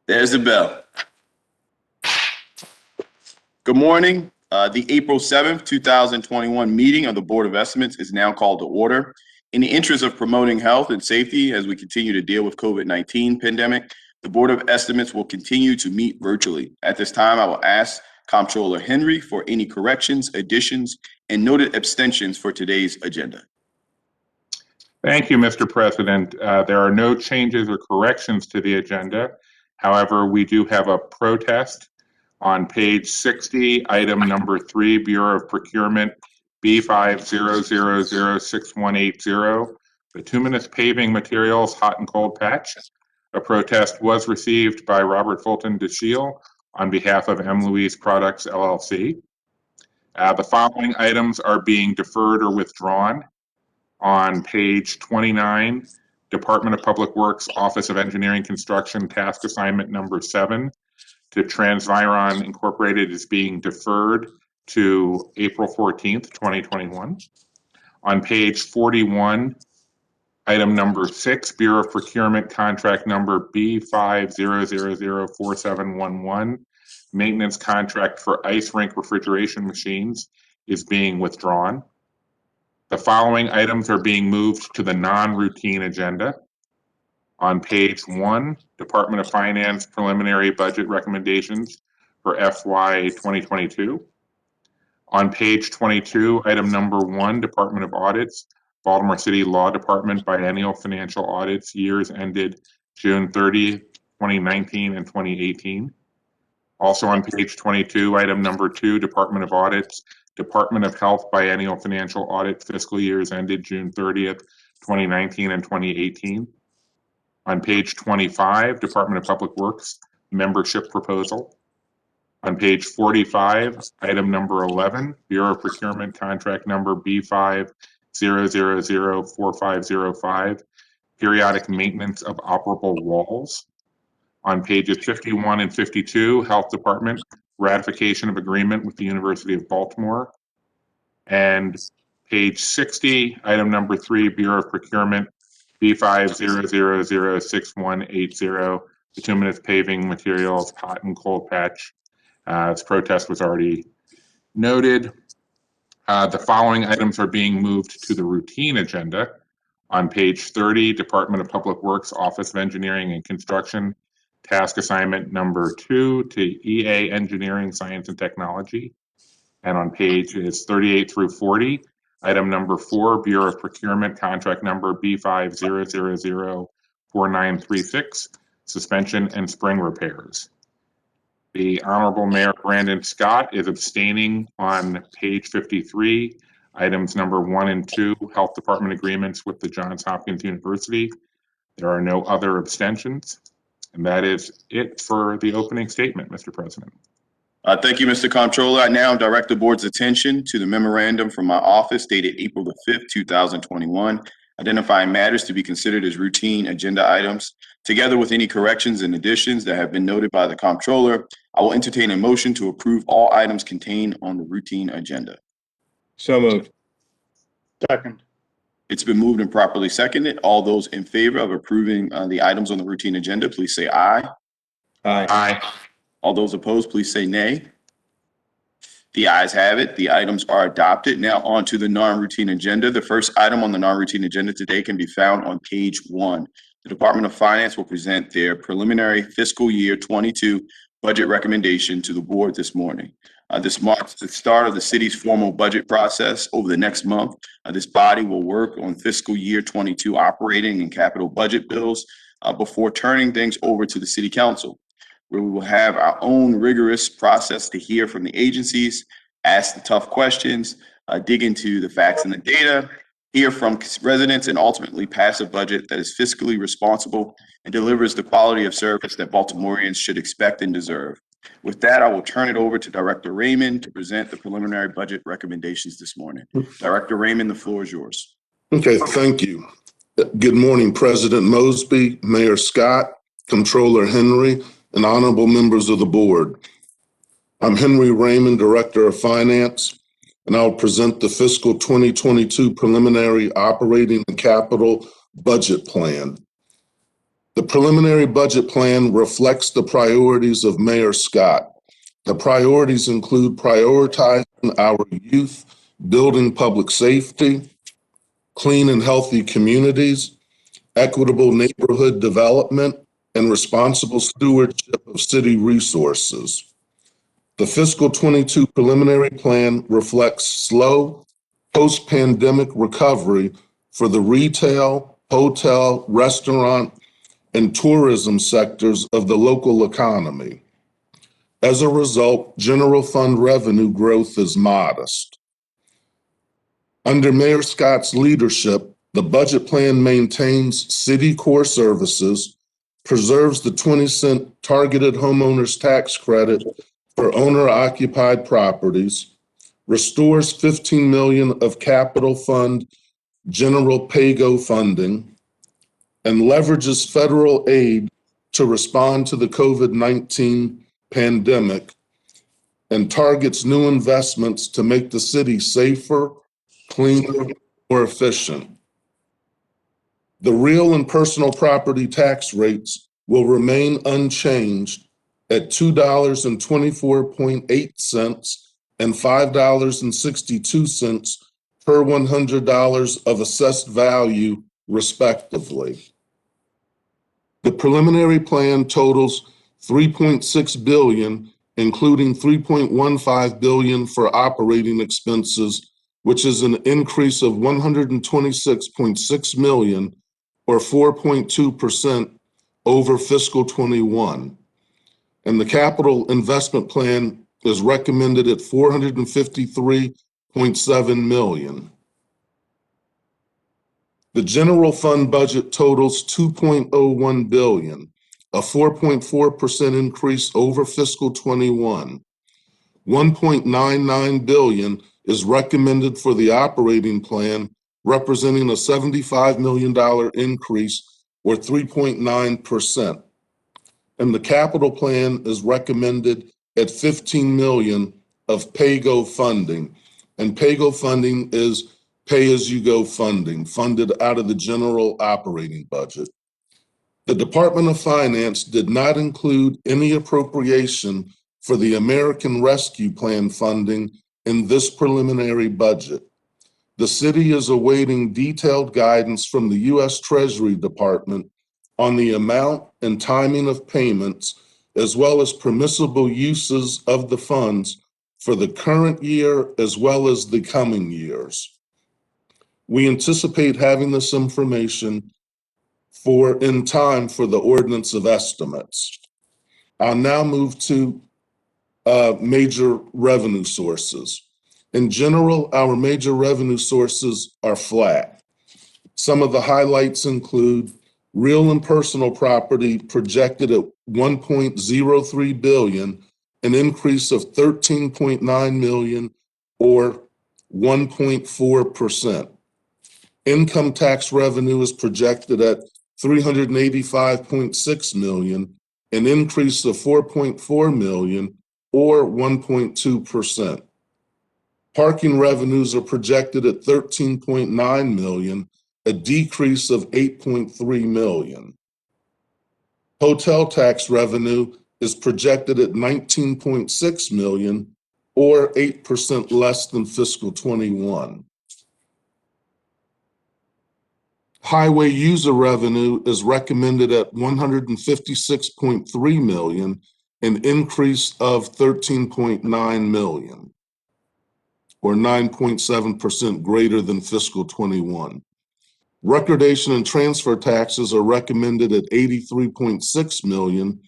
There's the bell. Good morning. The April 7th, 2021 meeting of the Board of Estimates is now called to order. In the interest of promoting health and safety as we continue to deal with COVID-19 pandemic, the Board of Estimates will continue to meet virtually. At this time, I will ask Comptroller Henry for any corrections, additions, and noted abstentions for today's agenda. Thank you, Mr. President. There are no changes or corrections to the agenda. However, we do have a protest on page 60, item number 3, Bureau of Procurement, B50006180, bituminous paving materials, hot and cold patch. A protest was received by Robert Fulton DeShiel on behalf of M. Louise Products, LLC. The following items are being deferred or withdrawn. On page 29, Department of Public Works, Office of Engineering Construction, task assignment number 7 to Transviron Incorporated is being deferred to April 14th, 2021. On page 41, item number 6, Bureau of Procurement, contract number B50004711, maintenance contract for ice rink refrigeration machines is being withdrawn. The following items are being moved to the non-routine agenda. On page 1, Department of Finance preliminary budget recommendations for FY 2022. On page 22, item number 1, Department of Audits, Baltimore City Law Department biennial financial audits, years ended June 30, 2019 and 2018. Also on page 22, item number 2, Department of Audits, Department of Health biennial financial audit, fiscal years ended June 30th, 2019 and 2018. On page 25, Department of Public Works, membership proposal. On page 45, item number 11, Bureau of Procurement, contract number B50004505, periodic maintenance of operable walls. On pages 51 and 52, Health Department, ratification of agreement with the University of Baltimore. And page 60, item number 3, Bureau of Procurement, B50006180, bituminous paving materials, hot and cold patch. This protest was already noted. The following items are being moved to the routine agenda. On page 30, Department of Public Works, Office of Engineering and Construction, task assignment number 2 to EA Engineering, Science and Technology. And on pages 38 through 40, item number 4, Bureau of Procurement, contract number B50004936, suspension and spring repairs. The Honorable Mayor Brandon Scott is abstaining on page 53, items number 1 and 2, Health Department agreements with the Johns Hopkins University. There are no other abstentions. And that is it for the opening statement, Mr. President. Thank you, Mr. Comptroller. I now direct the board's attention to the memorandum from my office dated April the 5th, 2021, identifying matters to be considered as routine agenda items. Together with any corrections and additions that have been noted by the Comptroller, I will entertain a motion to approve all items contained on the routine agenda. So moved. Second. It's been moved and properly seconded. All those in favor of approving the items on the routine agenda, please say aye. Aye. Aye. All those opposed, please say nay. The ayes have it. The items are adopted. Now on to the non-routine agenda. The first item on the non-routine agenda today can be found on page 1. The Department of Finance will present their preliminary fiscal year 22 budget recommendation to the board this morning. This marks the start of the city's formal budget process. Over the next month, this body will work on fiscal year 22 operating and capital budget bills before turning things over to the City Council, where we will have our own rigorous process to hear from the agencies, ask the tough questions, dig into the facts and the data, hear from residents, and ultimately pass a budget that is fiscally responsible and delivers the quality of service that Baltimoreans should expect and deserve. With that, I will turn it over to Director Raymond to present the preliminary budget recommendations this morning. Director Raymond, the floor is yours. Okay, thank you. Good morning, President Mosby, Mayor Scott, Comptroller Henry, and honorable members of the board. I'm Henry Raymond, Director of Finance, and I'll present the fiscal 2022 preliminary operating and capital budget plan. The preliminary budget plan reflects the priorities of Mayor Scott. The priorities include prioritizing our youth, building public safety, clean and healthy communities, equitable neighborhood development, and responsible stewardship of city resources. The fiscal 22 preliminary plan reflects slow post-pandemic recovery for the retail, hotel, restaurant, and tourism sectors of the local economy. As a result, general fund revenue growth is modest. Under Mayor Scott's leadership, the budget plan maintains city core services, preserves the 20-cent targeted homeowners tax credit for owner-occupied properties, restores $15 million of capital fund general pay-go funding, and leverages federal aid to respond to the COVID-19 pandemic, and targets new investments to make the city safer, cleaner, more efficient. The real and personal property tax rates will remain unchanged at $2.24.8 and $5.62 per $100 of assessed value, respectively. The preliminary plan totals $3.6 billion, including $3.15 billion for operating expenses, which is an increase of $126.6 million, or 4.2% over fiscal 21. And the capital investment plan is recommended at $453.7 million. The general fund budget totals $2.01 billion, a 4.4% increase over fiscal 21. $1.99 billion is recommended for the operating plan, representing a $75 million increase, or 3.9%. And the capital plan is recommended at $15 million of pay-go funding. And pay-go funding is pay-as-you-go funding, funded out of the general operating budget. The Department of Finance did not include any appropriation for the American Rescue Plan funding in this preliminary budget. The city is awaiting detailed guidance from the U.S. Treasury Department on the amount and timing of payments, as well as permissible uses of the funds for the current year as well as the coming years. We anticipate having this information in time for the ordinance of estimates. I'll now move to major revenue sources. In general, our major revenue sources are flat. Some of the highlights include real and personal property projected at $1.03 billion, an increase of $13.9 million, or 1.4%. Income tax revenue is projected at $385.6 million, an increase of $4.4 million, or 1.2%. Parking revenues are projected at $13.9 million, a decrease of $8.3 million. Hotel tax revenue is projected at $19.6 million, or 8% less than fiscal 21. Highway user revenue is recommended at $156.3 million, an increase of $13.9 million, or 9.7% greater than fiscal 21. Recordation and transfer taxes are recommended at $83.6 million,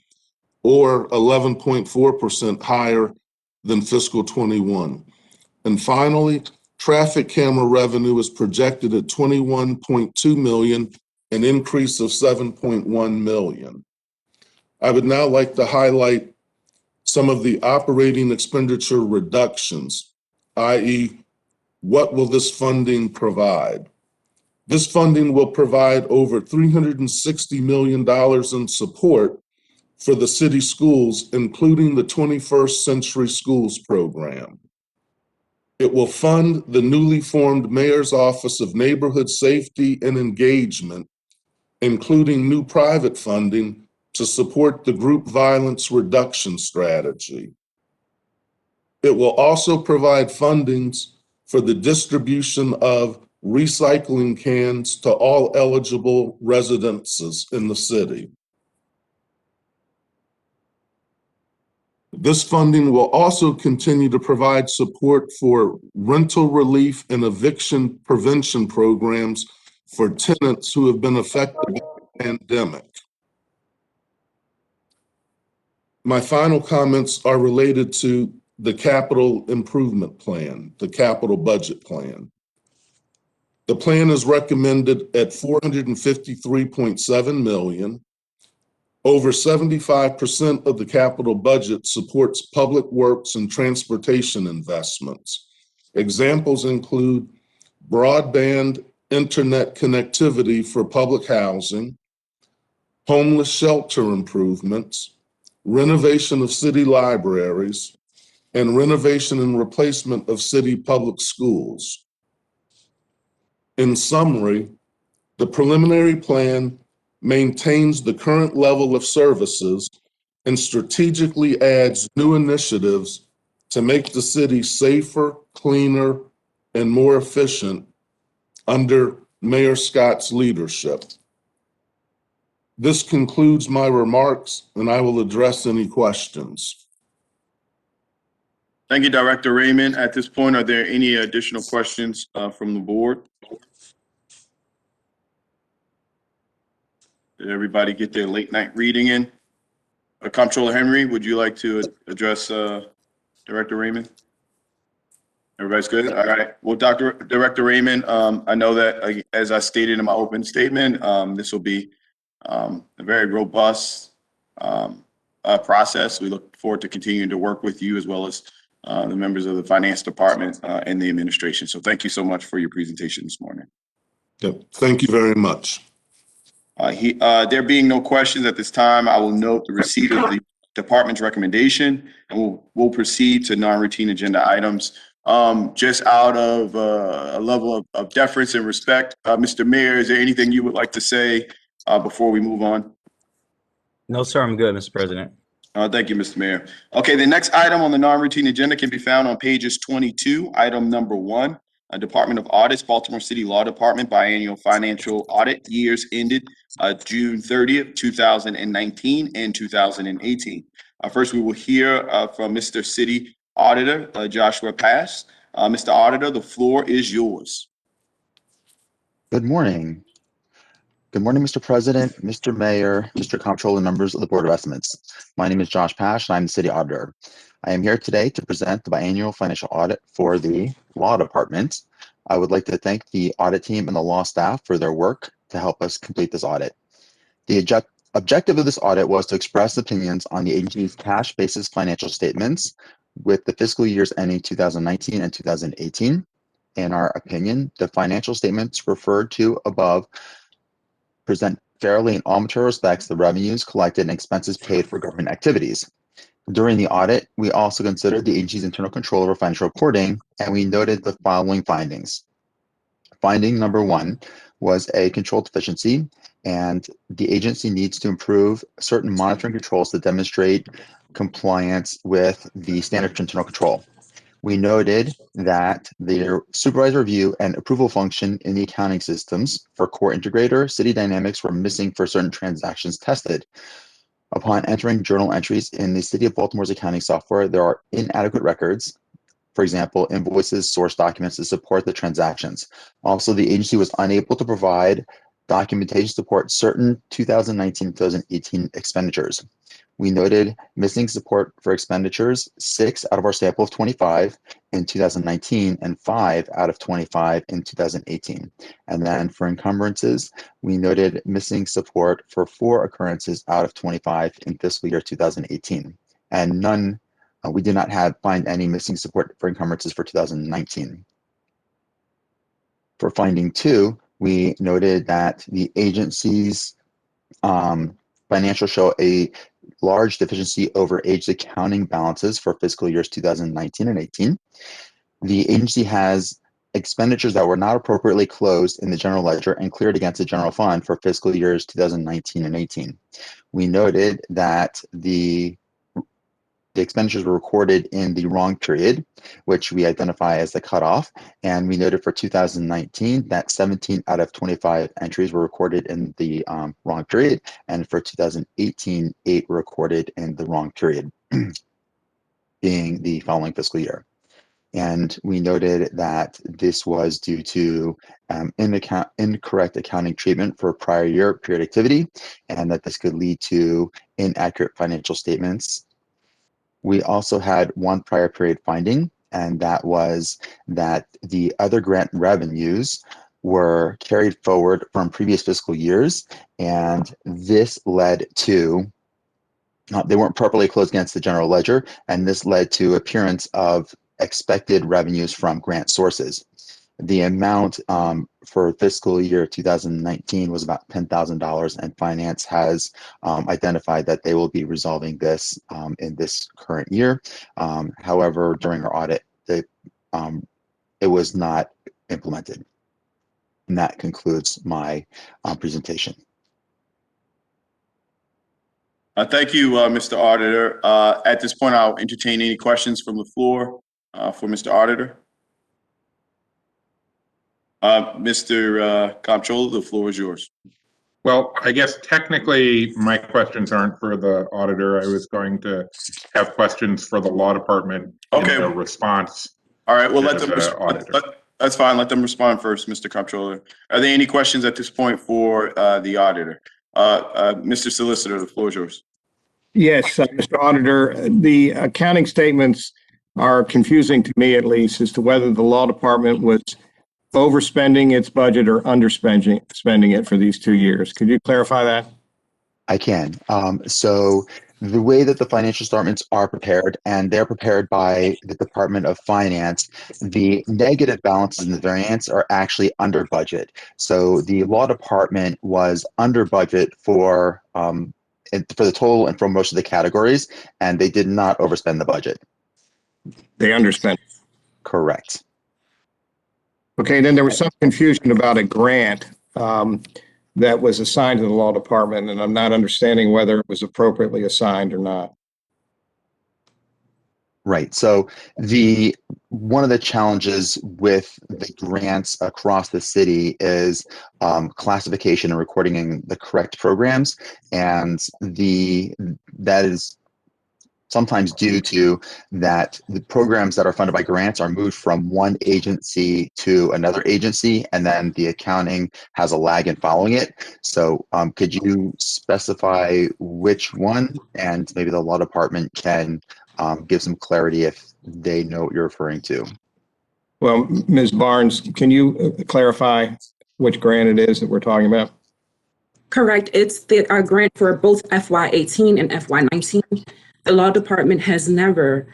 or 11.4% higher than fiscal 21. And finally, traffic camera revenue is projected at $21.2 million, an increase of $7.1 million. I would now like to highlight some of the operating expenditure reductions, i.e., what will this funding provide? This funding will provide over $360 million in support for the city schools, including the 21st Century Schools program. It will fund the newly formed Mayor's Office of Neighborhood Safety and Engagement, including new private funding to support the group violence reduction strategy. It will also provide fundings for the distribution of recycling cans to all eligible residences in the city. This funding will also continue to provide support for rental relief and eviction prevention programs for tenants who have been affected by the pandemic. My final comments are related to the capital improvement plan, the capital budget plan. The plan is recommended at $453.7 million. Over 75% of the capital budget supports public works and transportation investments. Examples include broadband internet connectivity for public housing, homeless shelter improvements, renovation of city libraries, and renovation and replacement of city public schools. In summary, the preliminary plan maintains the current level of services and strategically adds new initiatives to make the city safer, cleaner, and more efficient under Mayor Scott's leadership. This concludes my remarks, and I will address any questions. Thank you, Director Raymond. At this point, are there any additional questions from the board? Did everybody get their late night reading in? Comptroller Henry, would you like to address Director Raymond? Everybody's good? All right. Well, Director Raymond, I know that, as I stated in my open statement, this will be a very robust process. We look forward to continuing to work with you as well as the members of the finance department and the administration. So thank you so much for your presentation this morning. Yep. Thank you very much. There being no questions at this time, I will note the receipt of the department's recommendation, and we'll proceed to non-routine agenda items. Just out of a level of deference and respect, Mr. Mayor, is there anything you would like to say before we move on? No, sir, I'm good, Mr. President. Thank you, Mr. Mayor. Okay, the next item on the non-routine agenda can be found on pages 22, item number 1. Department of Audits, Baltimore City Law Department Biennial Financial Audit years ended June 30th, 2019 and 2018. First, we will hear from Mr. City Auditor Joshua Pass. Mr. Auditor, the floor is yours. Good morning. Good morning, Mr. President, Mr. Mayor, Mr. Comptroller, and members of the Board of Estimates. My name is Josh Pash, and I'm the City Auditor. I am here today to present the biannual financial audit for the Law Department. I would like to thank the audit team and the law staff for their work to help us complete this audit. The objective of this audit was to express opinions on the agency's cash basis financial statements with the fiscal years ending 2019 and 2018. In our opinion, the financial statements referred to above present fairly in all material respects the revenues collected and expenses paid for government activities. During the audit, we also considered the agency's internal control over financial reporting, and we noted the following findings. Finding number 1 was a control deficiency, and the agency needs to improve certain monitoring controls to demonstrate compliance with the standards for internal control. We noted that the supervisor review and approval function in the accounting systems for Core Integrator, City Dynamics were missing for certain transactions tested. Upon entering journal entries in the City of Baltimore's accounting software, there are inadequate records, for example, invoices, source documents to support the transactions. Also, the agency was unable to provide documentation to support certain 2019-2018 expenditures. We noted missing support for expenditures 6 out of our sample of 25 in 2019 and 5 out of 25 in 2018. And then for encumbrances, we noted missing support for 4 occurrences out of 25 in fiscal year 2018. And none, we did not find any missing support for encumbrances for 2019. For finding 2, we noted that the agency's financials show a large deficiency over aged accounting balances for fiscal years 2019 and 18. The agency has expenditures that were not appropriately closed in the general ledger and cleared against the general fund for fiscal years 2019 and 18. We noted that the expenditures were recorded in the wrong period, which we identify as the cutoff. And we noted for 2019 that 17 out of 25 entries were recorded in the wrong period. And for 2018, 8 were recorded in the wrong period, being the following fiscal year. And we noted that this was due to incorrect accounting treatment for prior year period activity, and that this could lead to inaccurate financial statements. We also had one prior period finding, and that was that the other grant revenues were carried forward from previous fiscal years, and this led to they weren't properly closed against the general ledger, and this led to appearance of expected revenues from grant sources. The amount for fiscal year 2019 was about $10,000, and Finance has identified that they will be resolving this in this current year. However, during our audit, it was not implemented. And that concludes my presentation. Thank you, Mr. Auditor. At this point, I'll entertain any questions from the floor for Mr. Auditor. Mr. Comptroller, the floor is yours. Well, I guess technically my questions aren't for the auditor. I was going to have questions for the law department Okay. in their response. All right, well, let to them the auditor. that's fine. Let them respond first, Mr. Comptroller. Are there any questions at this point for the auditor? Mr. Solicitor, the floor is yours. Yes, Mr. Auditor, the accounting statements are confusing to me, at least, as to whether the law department was overspending its budget or spending it for these 2 years. Could you clarify that? I can. So the way that the financial statements are prepared, and they're prepared by the Department of Finance, the negative balances in the variance are actually under budget. So the law department was under budget for the total and for most of the categories, and they did not overspend the budget. They underspent. Correct. Okay, then there was some confusion about a grant that was assigned to the law department, and I'm not understanding whether it was appropriately assigned or not. Right. So one of the challenges with the grants across the city is classification and recording in the correct programs, and that is sometimes due to that the programs that are funded by grants are moved from one agency to another agency, and then the accounting has a lag in following it. So could you specify which one, and maybe the law department can give some clarity if they know what you're referring to? Well, Ms. Barnes, can you clarify which grant it is that we're talking about? Correct. It's the grant for both FY18 and FY19. The law department has never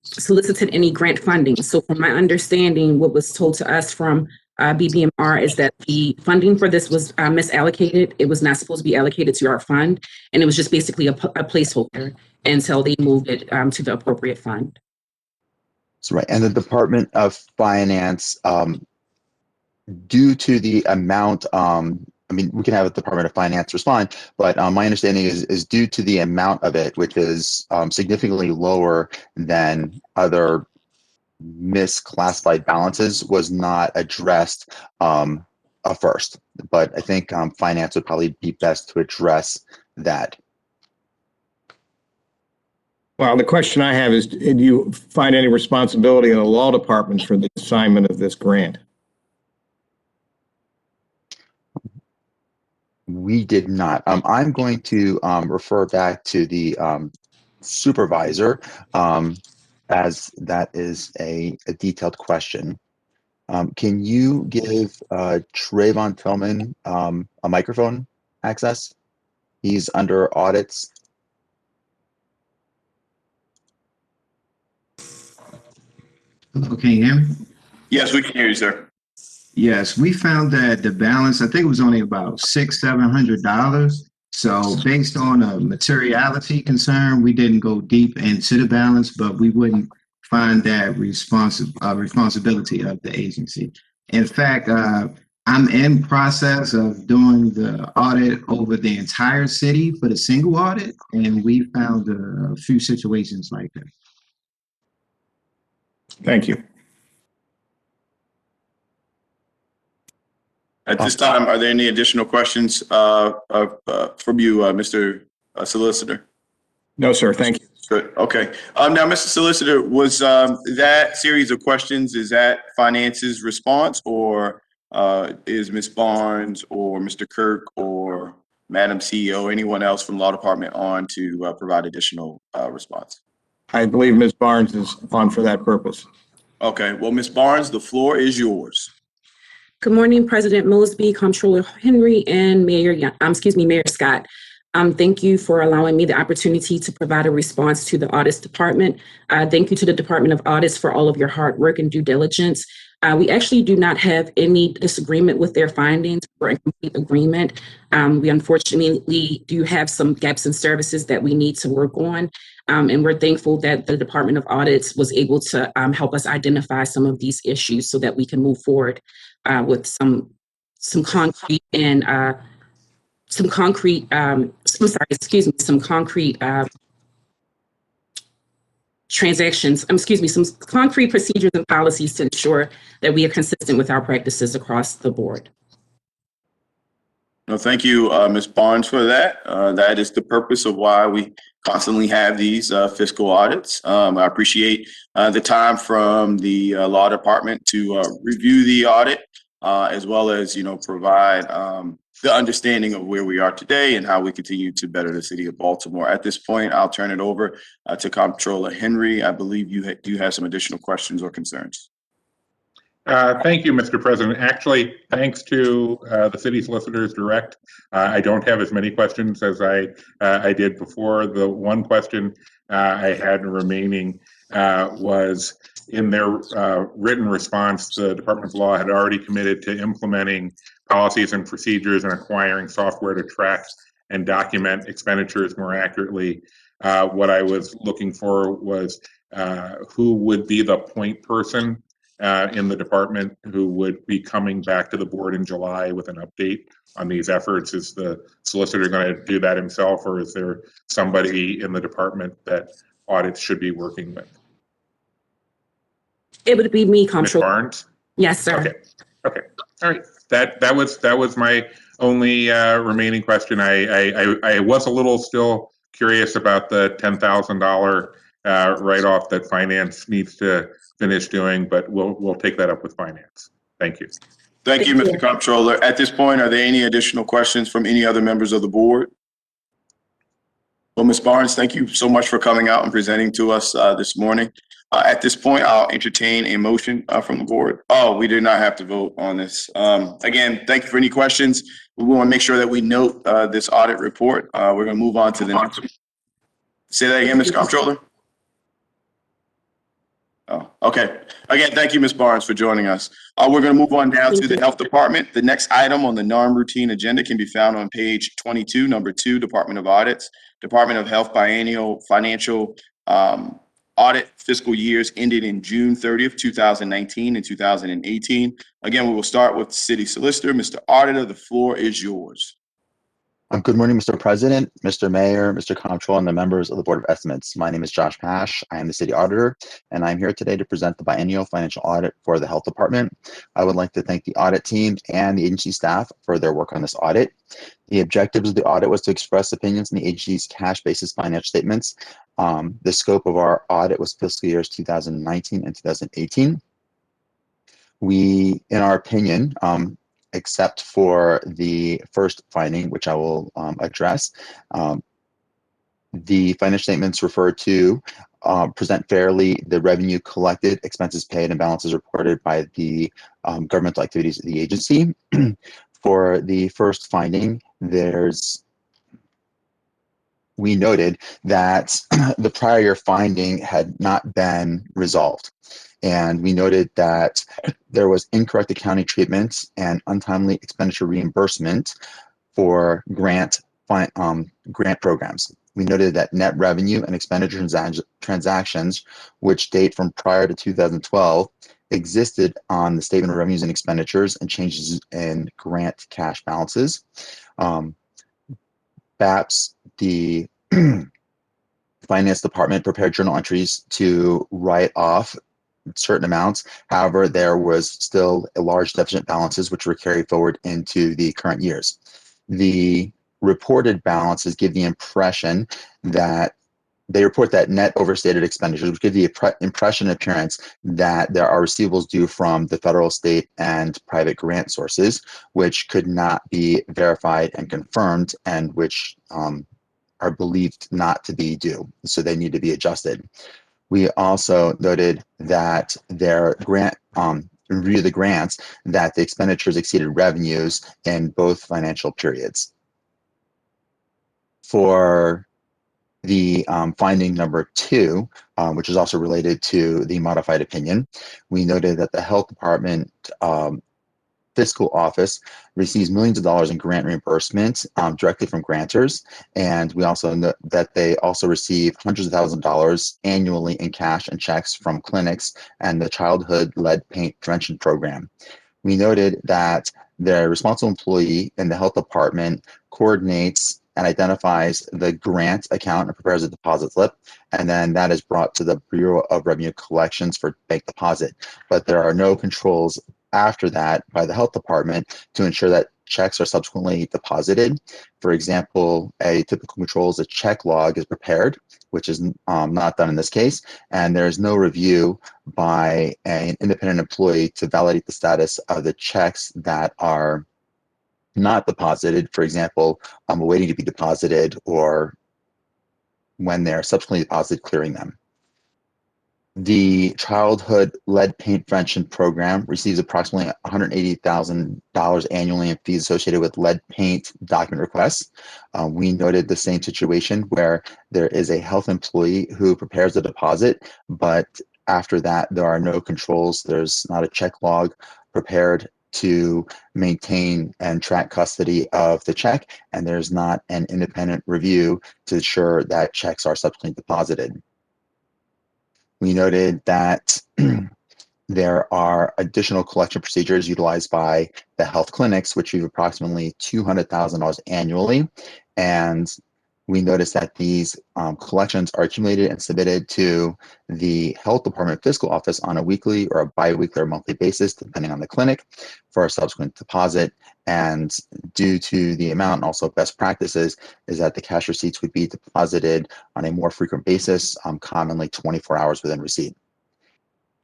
solicited any grant funding. So from my understanding, what was told to us from BBMR is that the funding for this was misallocated. It was not supposed to be allocated to our fund, and it was just basically a placeholder until they moved it to the appropriate fund. That's right. And the Department of Finance, due to the amount, I mean, we can have the Department of Finance respond, but my understanding is due to the amount of it, which is significantly lower than other misclassified balances, was not addressed first. But I think Finance would probably be best to address that. Well, the question I have is, did you find any responsibility in the law department for the assignment of this grant? We did not. I'm going to refer back to the supervisor, as that is a detailed question. Can you give Trayvon Tillman a microphone access? He's under audits. Hello, can you hear me? Yes, we can hear you, sir. Yes, we found that the balance, I think it was only about $600-700. So based on a materiality concern, we didn't go deep into the balance, but we wouldn't find that responsibility of the agency. In fact, I'm in process of doing the audit over the entire city for the single audit, and we found a few situations like that. Thank you. At this time, are there any additional questions from you, Mr. Solicitor? No, sir. Thank you. Good. Okay. Now, Mr. Solicitor, was that series of questions, is that finance's response, or is Ms. Barnes or Mr. Kirk or Madam CEO, anyone else from Law Department on to provide additional response? I believe Ms. Barnes is on for that purpose. Okay. Well, Ms. Barnes, the floor is yours. Good morning, President Mosby, Comptroller Henry, and Mayor Scott. Thank you for allowing me the opportunity to provide a response to the Audits Department. Thank you to the Department of Audits for all of your hard work and due diligence. We actually do not have any disagreement with their findings. We're in complete agreement. We unfortunately do have some gaps in services that we need to work on. And we're thankful that the Department of Audits was able to help us identify some of these issues so that we can move forward with some concrete and some concrete procedures and policies to ensure that we are consistent with our practices across the board. No, thank you, Ms. Barnes, for that. That is the purpose of why we constantly have these fiscal audits. I appreciate the time from the Law Department to review the audit, as well as, provide the understanding of where we are today and how we continue to better the city of Baltimore. At this point, I'll turn it over to Comptroller Henry. I believe you do have some additional questions or concerns. Thank you, Mr. President. Actually, thanks to the city solicitor's direct, I don't have as many questions as I did before. The one question I had remaining was in their written response, the Department of Law had already committed to implementing policies and procedures and acquiring software to track and document expenditures more accurately. What I was looking for was who would be the point person in the department who would be coming back to the board in July with an update on these efforts. Is the solicitor going to do that himself, or is there somebody in the department that audits should be working with? It would be me, Ms. Comptroller. Barnes? Yes, sir. Okay. All right. That was my only remaining question. I was a little still curious about the $10,000 write-off that finance needs to finish doing, but we'll take that up with finance. Thank you. Thank you, Mr. Comptroller. At this point, are there any additional questions from any other members of the board? Well, Ms. Barnes, thank you so much for coming out and presenting to us this morning. At this point, I'll entertain a motion from the board. Oh, we did not have to vote on this. Again, thank you for any questions. We want to make sure that we note this audit report. We're going to move on to the next one. Say that again, Ms. Comptroller. Oh, okay. Again, thank you, Ms. Barnes, for joining us. We're going to move on down to the Health Department. The next item on the non-routine agenda can be found on page 22, number 2, Department of Audits, Department of Health Biennial Financial Audit fiscal years ended in June 30th, 2019 and 2018. Again, we will start with the City Solicitor. Mr. Auditor, the floor is yours. Good morning, Mr. President, Mr. Mayor, Mr. Comptroller, and the members of the Board of Estimates. My name is Josh Pash. I am the City Auditor, and I'm here today to present the biennial financial audit for the Health Department. I would like to thank the audit team and the agency staff for their work on this audit. The objectives of the audit was to express opinions on the agency's cash basis financial statements. The scope of our audit was fiscal years 2019 and 2018. We, in our opinion, except for the first finding, which I will address, the financial statements refer to present fairly the revenue collected, expenses paid, and balances reported by the governmental activities of the agency. For the first finding, we noted that the prior year finding had not been resolved. And we noted that there was incorrect accounting treatment and untimely expenditure reimbursement for grant grant programs. We noted that net revenue and expenditure transactions, which date from prior to 2012, existed on the statement of revenues and expenditures and changes in grant cash balances. BAPS, the finance department, prepared journal entries to write off certain amounts. However, there was still a large deficit balances which were carried forward into the current years. The reported balances give the impression that they report that net overstated expenditures, which give the impression and appearance that there are receivables due from the federal, state, and private grant sources, which could not be verified and confirmed, and which are believed not to be due. So they need to be adjusted. We also noted that their grant review the grants, that the expenditures exceeded revenues in both financial periods. For the finding number 2, which is also related to the modified opinion, we noted that the health department fiscal office receives millions of dollars in grant reimbursements directly from grantors, and we also know that they also receive hundreds of thousands of dollars annually in cash and checks from clinics and the childhood lead paint prevention program. We noted that the responsible employee in the health department coordinates and identifies the grant account and prepares a deposit slip, and then that is brought to the Bureau of Revenue Collections for bank deposit. But there are no controls after that by the health department to ensure that checks are subsequently deposited. For example, a typical control is a check log is prepared, which is not done in this case, and there is no review by an independent employee to validate the status of the checks that are not deposited, for example, waiting to be deposited, or when they're subsequently deposited, clearing them. The Childhood Lead Paint Prevention Program receives approximately $180,000 annually in fees associated with lead paint document requests. We noted the same situation where there is a health employee who prepares a deposit, but after that, there are no controls. There's not a check log prepared to maintain and track custody of the check, and there's not an independent review to ensure that checks are subsequently deposited. We noted that there are additional collection procedures utilized by the health clinics, which receive approximately $200,000 annually. And we noticed that these collections are accumulated and submitted to the health department fiscal office on a weekly or a bi-weekly or monthly basis, depending on the clinic, for a subsequent deposit. And due to the amount, and also best practices, is that the cash receipts would be deposited on a more frequent basis, commonly 24 hours within receipt.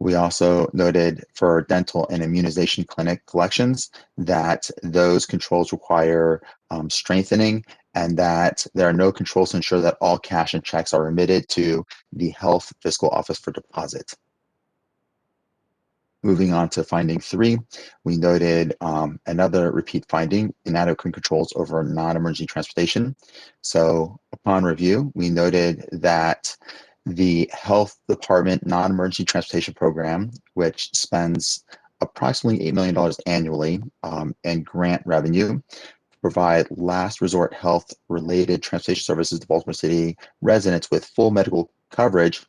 We also noted for dental and immunization clinic collections that those controls require strengthening, and that there are no controls to ensure that all cash and checks are remitted to the health fiscal office for deposit. Moving on to finding 3, we noted another repeat finding, inadequate controls over non-emergency transportation. So upon review, we noted that the health department non-emergency transportation program, which spends approximately $8 million annually in grant revenue, provide last resort health related transportation services to Baltimore City residents with full medical coverage.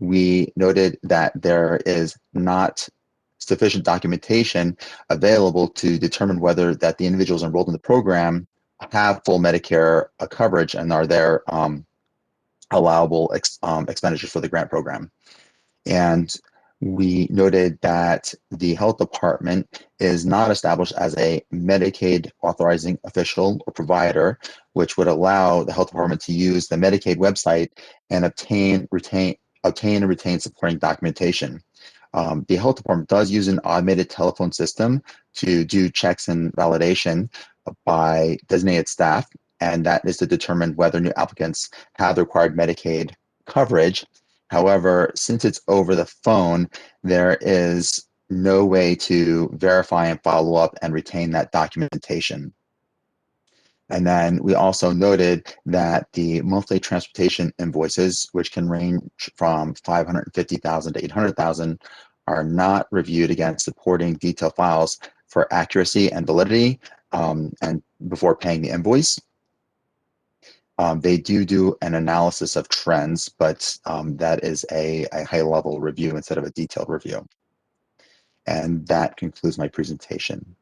We noted that there is not sufficient documentation available to determine whether that the individuals enrolled in the program have full Medicare coverage and are there allowable expenditures for the grant program. And we noted that the health department is not established as a Medicaid authorizing official or provider, which would allow the health department to use the Medicaid website and obtain and retain supporting documentation. The health department does use an automated telephone system to do checks and validation by designated staff, and that is to determine whether new applicants have the required Medicaid coverage. However, since it's over the phone, there is no way to verify and follow up and retain that documentation. And then we also noted that the monthly transportation invoices, which can range from $550,000 to $800,000, are not reviewed against supporting detailed files for accuracy and validity and before paying the invoice. They do an analysis of trends, but that is a high-level review instead of a detailed review. And that concludes my presentation.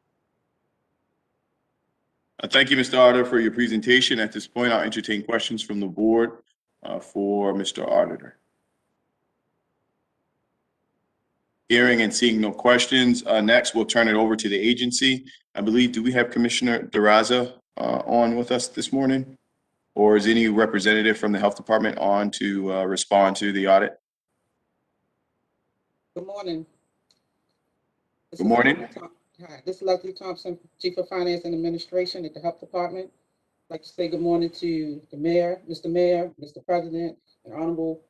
Thank you, Mr. Auditor, for your presentation. At this point, I'll entertain questions from the board for Mr. Auditor. Hearing and seeing no questions, next we'll turn it over to the agency. I believe, do we have Commissioner Daraza on with us this morning? Or is any representative from the Health Department on to respond to the audit? Good morning. Good morning. Hi, this is Leslie Thompson, Chief of Finance and Administration at the Health Department. I'd like to say good morning to the Mayor, Mr. President, and honorable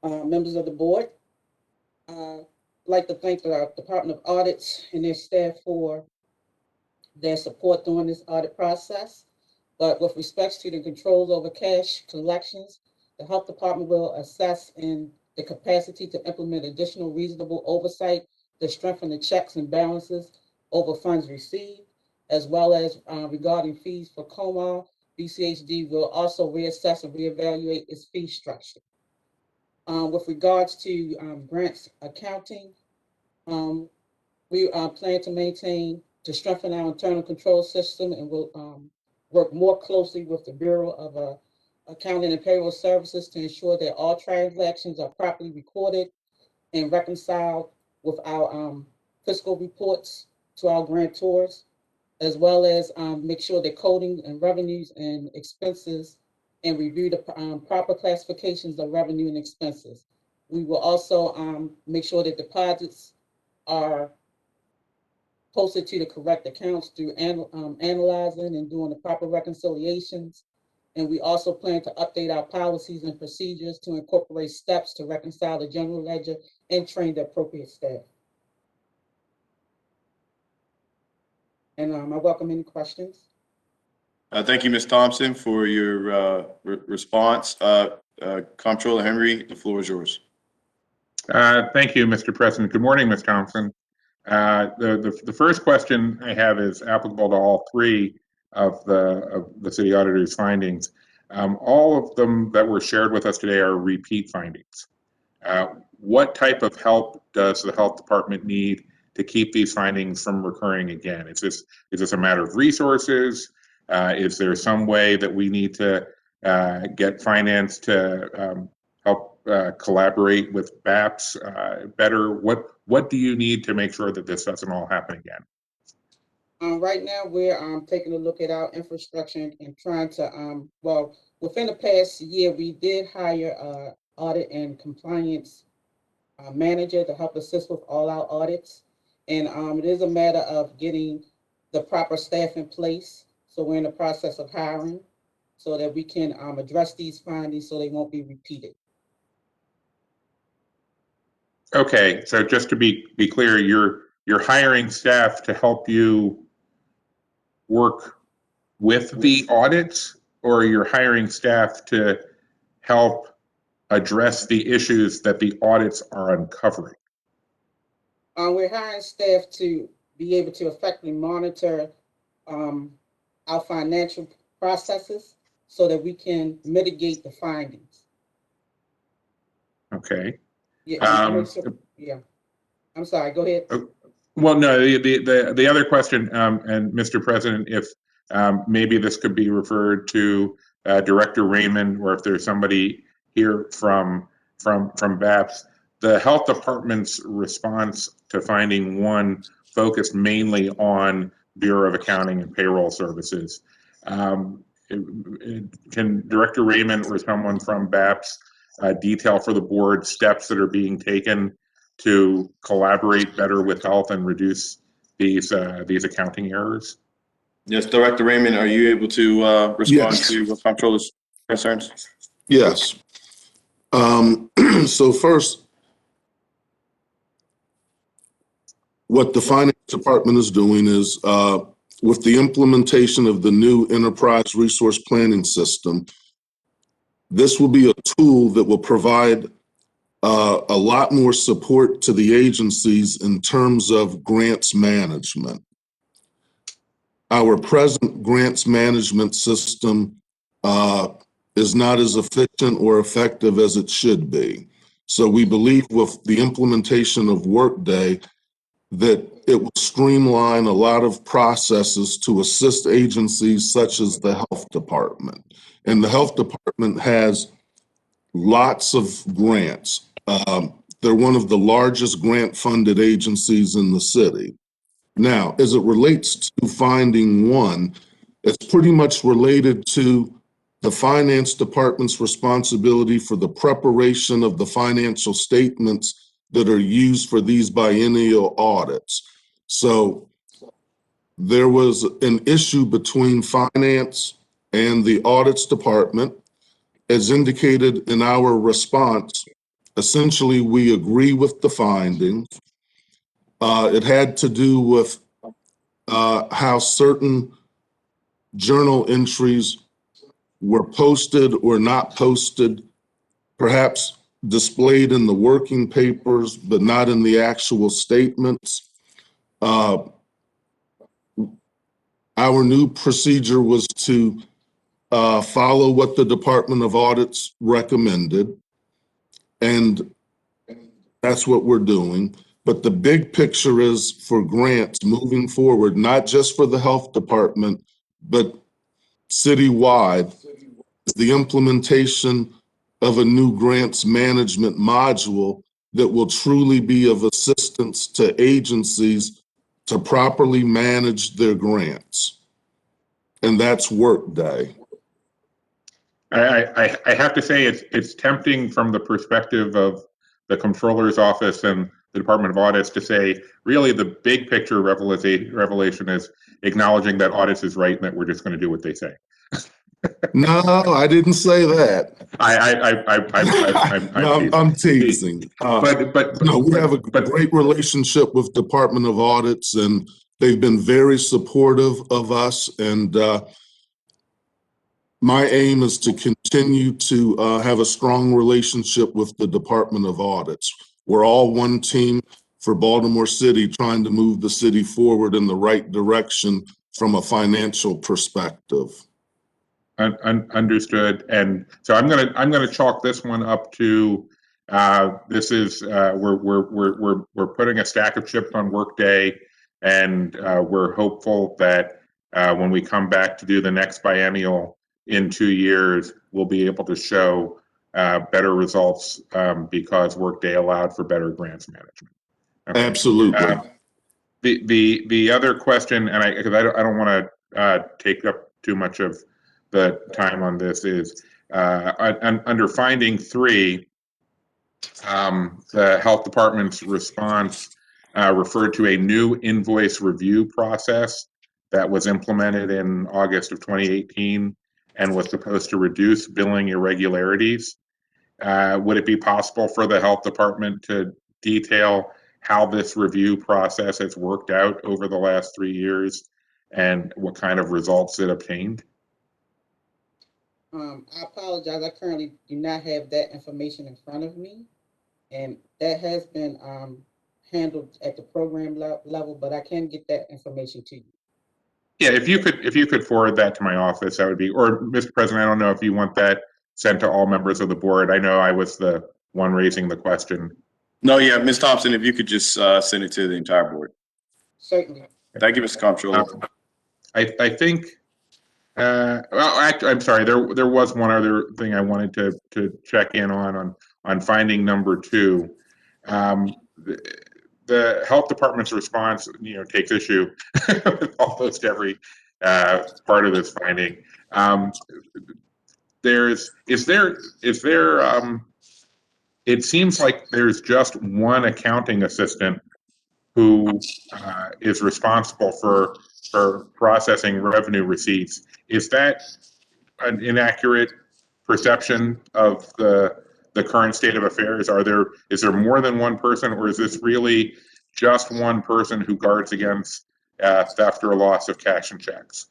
members of the board. I'd like to thank the Department of Audits and their staff for their support during this audit process. But with respects to the controls over cash collections, the Health Department will assess in the capacity to implement additional reasonable oversight to strengthen the checks and balances over funds received, as well as regarding fees for COMA. BCHD will also reassess and reevaluate its fee structure. With regards to grants accounting, we plan to strengthen our internal control system, and will work more closely with the Bureau of Accounting and Payroll Services to ensure that all transactions are properly recorded and reconciled with our fiscal reports to our grantors, as well as make sure that coding and revenues and expenses and review the proper classifications of revenue and expenses. We will also make sure that deposits are posted to the correct accounts through analyzing and doing the proper reconciliations. And we also plan to update our policies and procedures to incorporate steps to reconcile the general ledger and train the appropriate staff. And I welcome any questions. Thank you, Ms. Thompson, for your response. Comptroller Henry, the floor is yours. Thank you, Mr. President. Good morning, Ms. Thompson. The first question I have is applicable to all three of the city auditor's findings. All of them that were shared with us today are repeat findings. What type of help does the health department need to keep these findings from recurring again? Is this a matter of resources? Is there some way that we need to get finance to help collaborate with BAPS better? What do you need to make sure that this doesn't all happen again? Right now, we're taking a look at our infrastructure and trying to, well, within the past year, we did hire audit and compliance manager to help assist with all our audits. And it is a matter of getting the proper staff in place. So we're in the process of hiring so that we can address these findings so they won't be repeated. Okay, so just to be clear, you're hiring staff to help you work with the audits, or you're hiring staff to help address the issues that the audits are uncovering? We're hiring staff to be able to effectively monitor our financial processes so that we can mitigate the findings. Okay. Yeah, yeah. I'm sorry, go ahead. Well, no, the other question, and Mr. President, if maybe this could be referred to Director Raymond, or if there's somebody here from BAPS, the health department's response to finding one focused mainly on Bureau of Accounting and Payroll Services. Can Director Raymond or someone from BAPS detail for the board steps that are being taken to collaborate better with health and reduce these accounting errors? Yes, Director Raymond, are you able to respond to the Comptroller's concerns? Yes. So first, what the finance department is doing is with the implementation of the new enterprise resource planning system, this will be a tool that will provide a lot more support to the agencies in terms of grants management. Our present grants management system is not as efficient or effective as it should be. So we believe with the implementation of Workday that it will streamline a lot of processes to assist agencies such as the health department. And the health department has lots of grants. They're one of the largest grant-funded agencies in the city. Now, as it relates to finding one, it's pretty much related to the finance department's responsibility for the preparation of the financial statements that are used for these biennial audits. So there was an issue between finance and the audits department. As indicated in our response, essentially, we agree with the findings. It had to do with how certain journal entries were posted or not posted, perhaps displayed in the working papers, but not in the actual statements. Our new procedure was to follow what the Department of Audits recommended, and that's what we're doing. But the big picture is for grants moving forward, not just for the health department, but citywide, the implementation of a new grants management module that will truly be of assistance to agencies to properly manage their grants. And that's Workday. I have to say it's tempting from the perspective of the Comptroller's Office and the Department of Audits to say, really, the big picture revelation is acknowledging that audits is right and that we're just going to do what they say. No, I didn't say that. I'm teasing. No, we have a great relationship with Department of Audits, and they've been very supportive of us. And my aim is to continue to have a strong relationship with the Department of Audits. We're all one team for Baltimore City, trying to move the city forward in the right direction from a financial perspective. Understood. And so I'm gonna chalk this one up to this is we're putting a stack of chips on Workday, and we're hopeful that when we come back to do the next biennial in 2 years, we'll be able to show better results because Workday allowed for better grants management. Okay. Absolutely. The other question, and because I don't want to take up too much of the time on this, is under finding 3, the health department's response referred to a new invoice review process that was implemented in August of 2018 and was supposed to reduce billing irregularities. Would it be possible for the health department to detail how this review process has worked out over the last 3 years and what kind of results it obtained? I apologize. I currently do not have that information in front of me, and that has been handled at the program level, but I can get that information to you. Yeah, if you could forward that to my office, that would be, or Mr. President, I don't know if you want that sent to all members of the board. I know I was the one raising the question. No, yeah, Ms. Thompson, if you could just send it to the entire board. Certainly. Thank you, Mr. Comptroller. I think, well, actually, I'm sorry, there was one other thing I wanted to check in on finding number 2. The health department's response, takes issue with almost every part of this finding. It seems like there's just one accounting assistant who is responsible for processing revenue receipts. Is that an inaccurate perception of the current state of affairs? Is there more than one person, or is this really just one person who guards against theft or loss of cash and checks?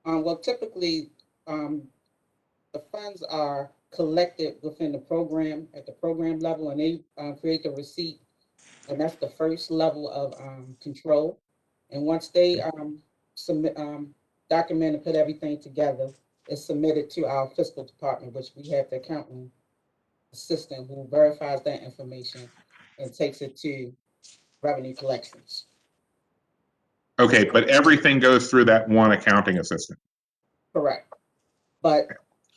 Well, typically, the funds are collected within the program at the program level, and they create the receipt, and that's the first level of control. And once they submit, document and put everything together, is submitted to our fiscal department, which we have the accountant assistant who verifies that information and takes it to revenue collections. Okay, but everything goes through that one accounting assistant. Correct. But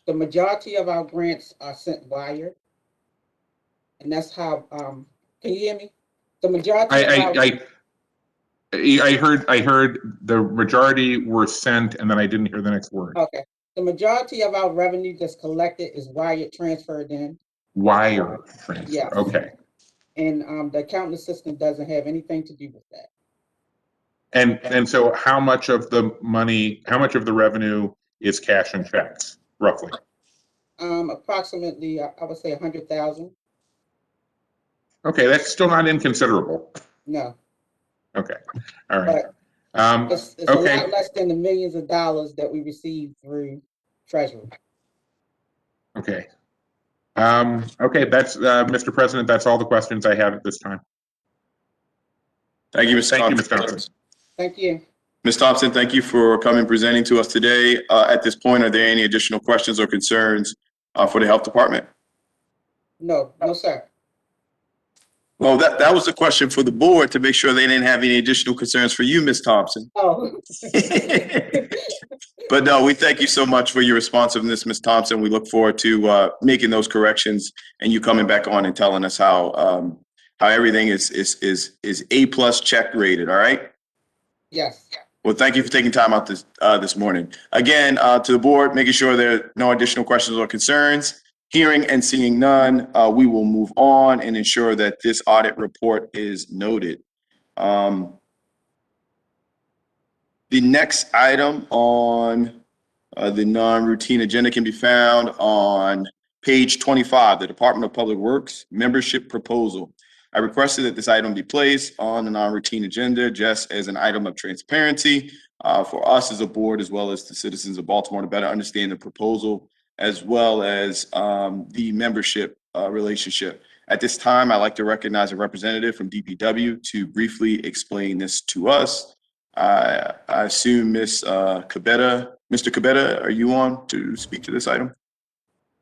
the majority of our grants are sent wire. And that's how, can you hear me? The majority of our, I heard the majority were sent, and then I didn't hear the next word. okay. The majority of our revenue that's collected is wire transferred in. Wire transfer. Yes. Okay. And the accountant assistant doesn't have anything to do with that. And so how much of the money, how much of the revenue is cash and checks, roughly? Approximately, I would say 100,000. Okay, that's still not inconsiderable. No, Okay, all right. but it's a Okay. lot less than the millions of dollars that we receive through Treasury. Okay. Okay, that's, Mr. President, that's all the questions I have at this time. Thank you, Mr. Thank you, Thompson. Ms. Thompson. Thank you. Ms. Thompson, thank you for coming and presenting to us today. At this point, are there any additional questions or concerns for the Health Department? No, sir. Well, that was the question for the board to make sure they didn't have any additional concerns for you, Ms. Thompson. Oh. But no, we thank you so much for your responsiveness, Ms. Thompson. We look forward to making those corrections and you coming back on and telling us how everything is A+ check rated. All right. Yes. Well, thank you for taking time out this morning. Again, to the board, making sure there are no additional questions or concerns. Hearing and seeing none, we will move on and ensure that this audit report is noted. The next item on the non-routine agenda can be found on page 25, the Department of Public Works membership proposal. I requested that this item be placed on the non-routine agenda just as an item of transparency for us as a board, as well as the citizens of Baltimore, to better understand the proposal, as well as the membership relationship. At this time, I'd like to recognize a representative from DPW to briefly explain this to us. I assume Mr. Cabetta, are you on to speak to this item?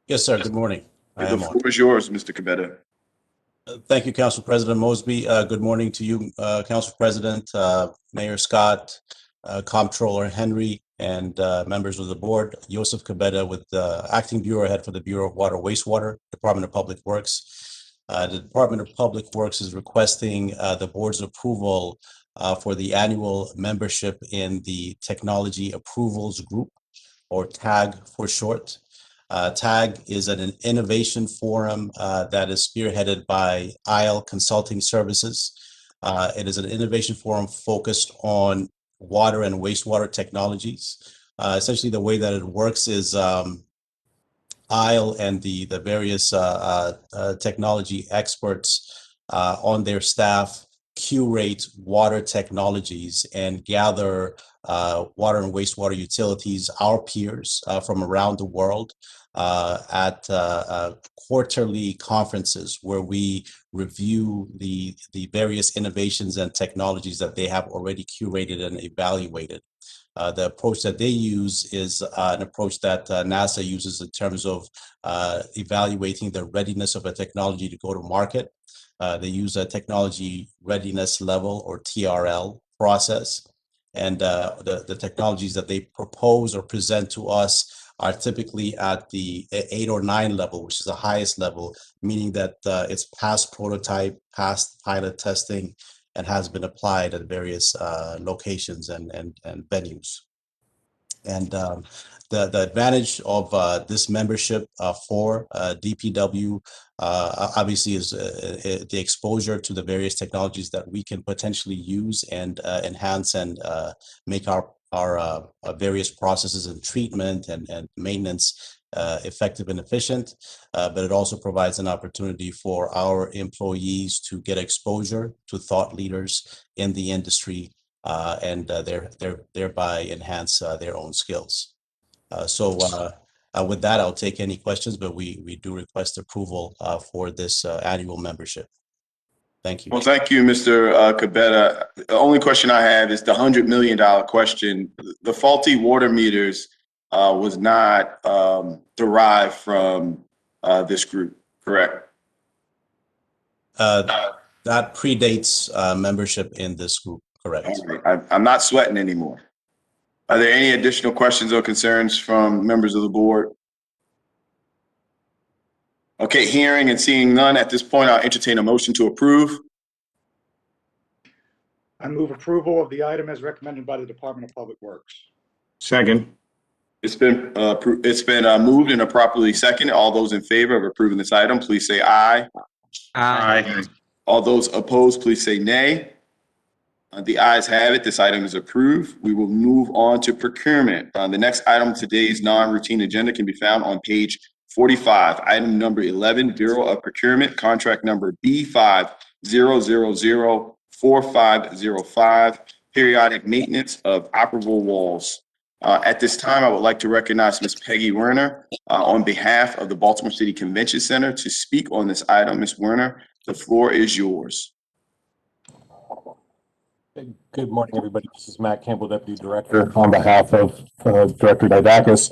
Yes, sir. Good morning. The floor is yours, Mr. Cabetta. Thank you, Council President Mosby. Good morning to you, Council President, Mayor Scott, Comptroller Henry, and members of the board. Joseph Cabetta with the Acting Bureau Head for the Bureau of Water Wastewater, Department of Public Works. The Department of Public Works is requesting the board's approval for the annual membership in the Technology Approvals Group, or TAG for short. TAG is an innovation forum that is spearheaded by IL Consulting Services. It is an innovation forum focused on water and wastewater technologies. Essentially, the way that it works is IL and the various technology experts on their staff curate water technologies and gather water and wastewater utilities, our peers from around the world, at quarterly conferences where we review the various innovations and technologies that they have already curated and evaluated. The approach that they use is an approach that NASA uses in terms of evaluating the readiness of a technology to go to market. They use a technology readiness level, or TRL, process. And the technologies that they propose or present to us are typically at the 8 or 9 level, which is the highest level, meaning that it's past prototype, past pilot testing, and has been applied at various locations and venues. And the advantage of this membership for DPW obviously is the exposure to the various technologies that we can potentially use and enhance and make our various processes and treatment and maintenance effective and efficient. But it also provides an opportunity for our employees to get exposure to thought leaders in the industry and thereby enhance their own skills. So with that, I'll take any questions, but we do request approval for this annual membership. Thank you. Well, thank you, Mr. Cabetta. The only question I have is the $100 million question. The faulty water meters was not derived from this group, correct? That predates membership in this group, correct? All right. I'm not sweating anymore. Are there any additional questions or concerns from members of the board? Okay, hearing and seeing none, at this point, I'll entertain a motion to approve. I move approval of the item as recommended by the Department of Public Works. Second. It's been moved and properly seconded. All those in favor of approving this item, please say aye. Aye. All those opposed, please say nay. The ayes have it. This item is approved. We will move on to procurement. The next item on today's non-routine agenda can be found on page 45. Item number 11, Bureau of Procurement, contract number B50004505, periodic maintenance of operable walls. At this time, I would like to recognize Ms. Peggy Werner on behalf of the Baltimore City Convention Center to speak on this item. Ms. Werner, the floor is yours. Good morning, everybody. This is Matt Campbell, Deputy Director, on behalf of Director Didakis.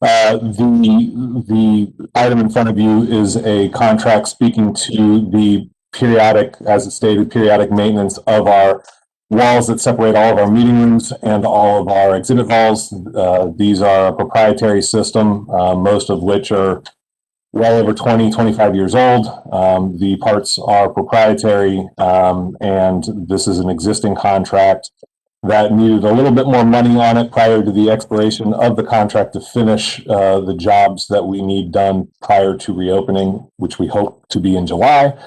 The item in front of you is a contract speaking to the periodic, as it stated, periodic maintenance of our walls that separate all of our meeting rooms and all of our exhibit halls. These are a proprietary system, most of which are well over 20, 25 years old. The parts are proprietary, and this is an existing contract that needed a little bit more money on it prior to the expiration of the contract to finish the jobs that we need done prior to reopening, which we hope to be in July,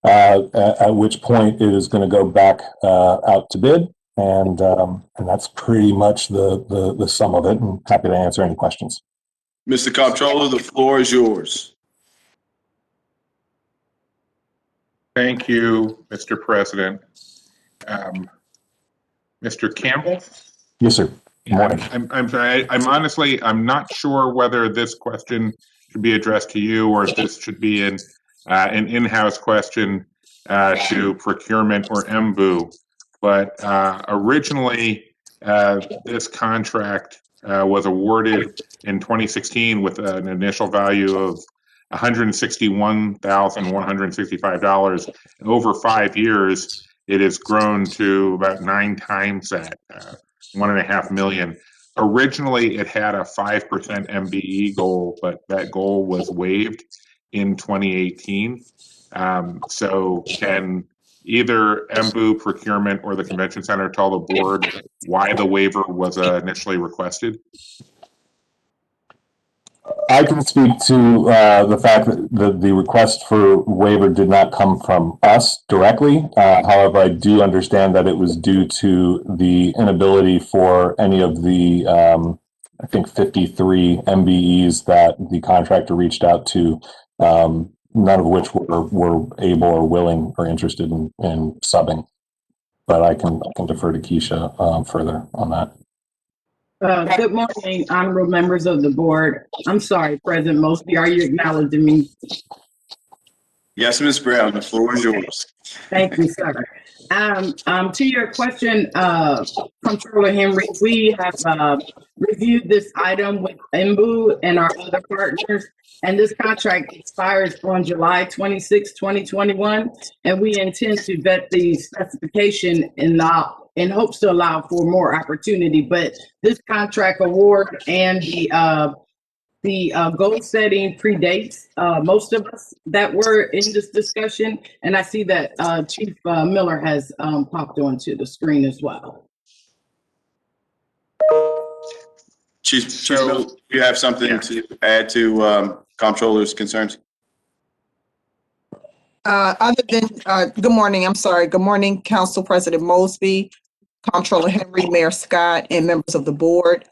at which point it is going to go back out to bid. And that's pretty much the sum of it. And happy to answer any questions. Mr. Comptroller, the floor is yours. Thank you, Mr. President. Mr. Campbell? Yes, sir. Good morning. I'm sorry. I'm not sure whether this question should be addressed to you or if this should be an in-house question to procurement or MBU. But originally, this contract was awarded in 2016 with an initial value of $161,165. Over 5 years, it has grown to about 9 times that, $1.5 million. Originally, it had a 5% MBE goal, but that goal was waived in 2018. So can either MBU procurement or the convention center tell the board why the waiver was initially requested? I can speak to the fact that the request for waiver did not come from us directly. However, I do understand that it was due to the inability for any of the, I think, 53 MBEs that the contractor reached out to, none of which were able or willing or interested in subbing. But I can defer to Keisha further on that. Good morning, honorable members of the board. I'm sorry, President Mosby, are you acknowledging me? Yes, Ms. Brown, the floor is yours. Thank you, sir. To your question, Comptroller Henry, we have reviewed this item with MBU and our other partners, and this contract expires on July 26, 2021, and we intend to vet the specification in hopes to allow for more opportunity. But this contract award and the goal setting predates most of us that were in this discussion. And I see that Chief Miller has popped onto the screen as well. Chief Miller, do you have something to add to Comptroller's concerns? Other than, good morning, I'm sorry. Good morning, Council President Mosby, Comptroller Henry, Mayor Scott, and members of the board.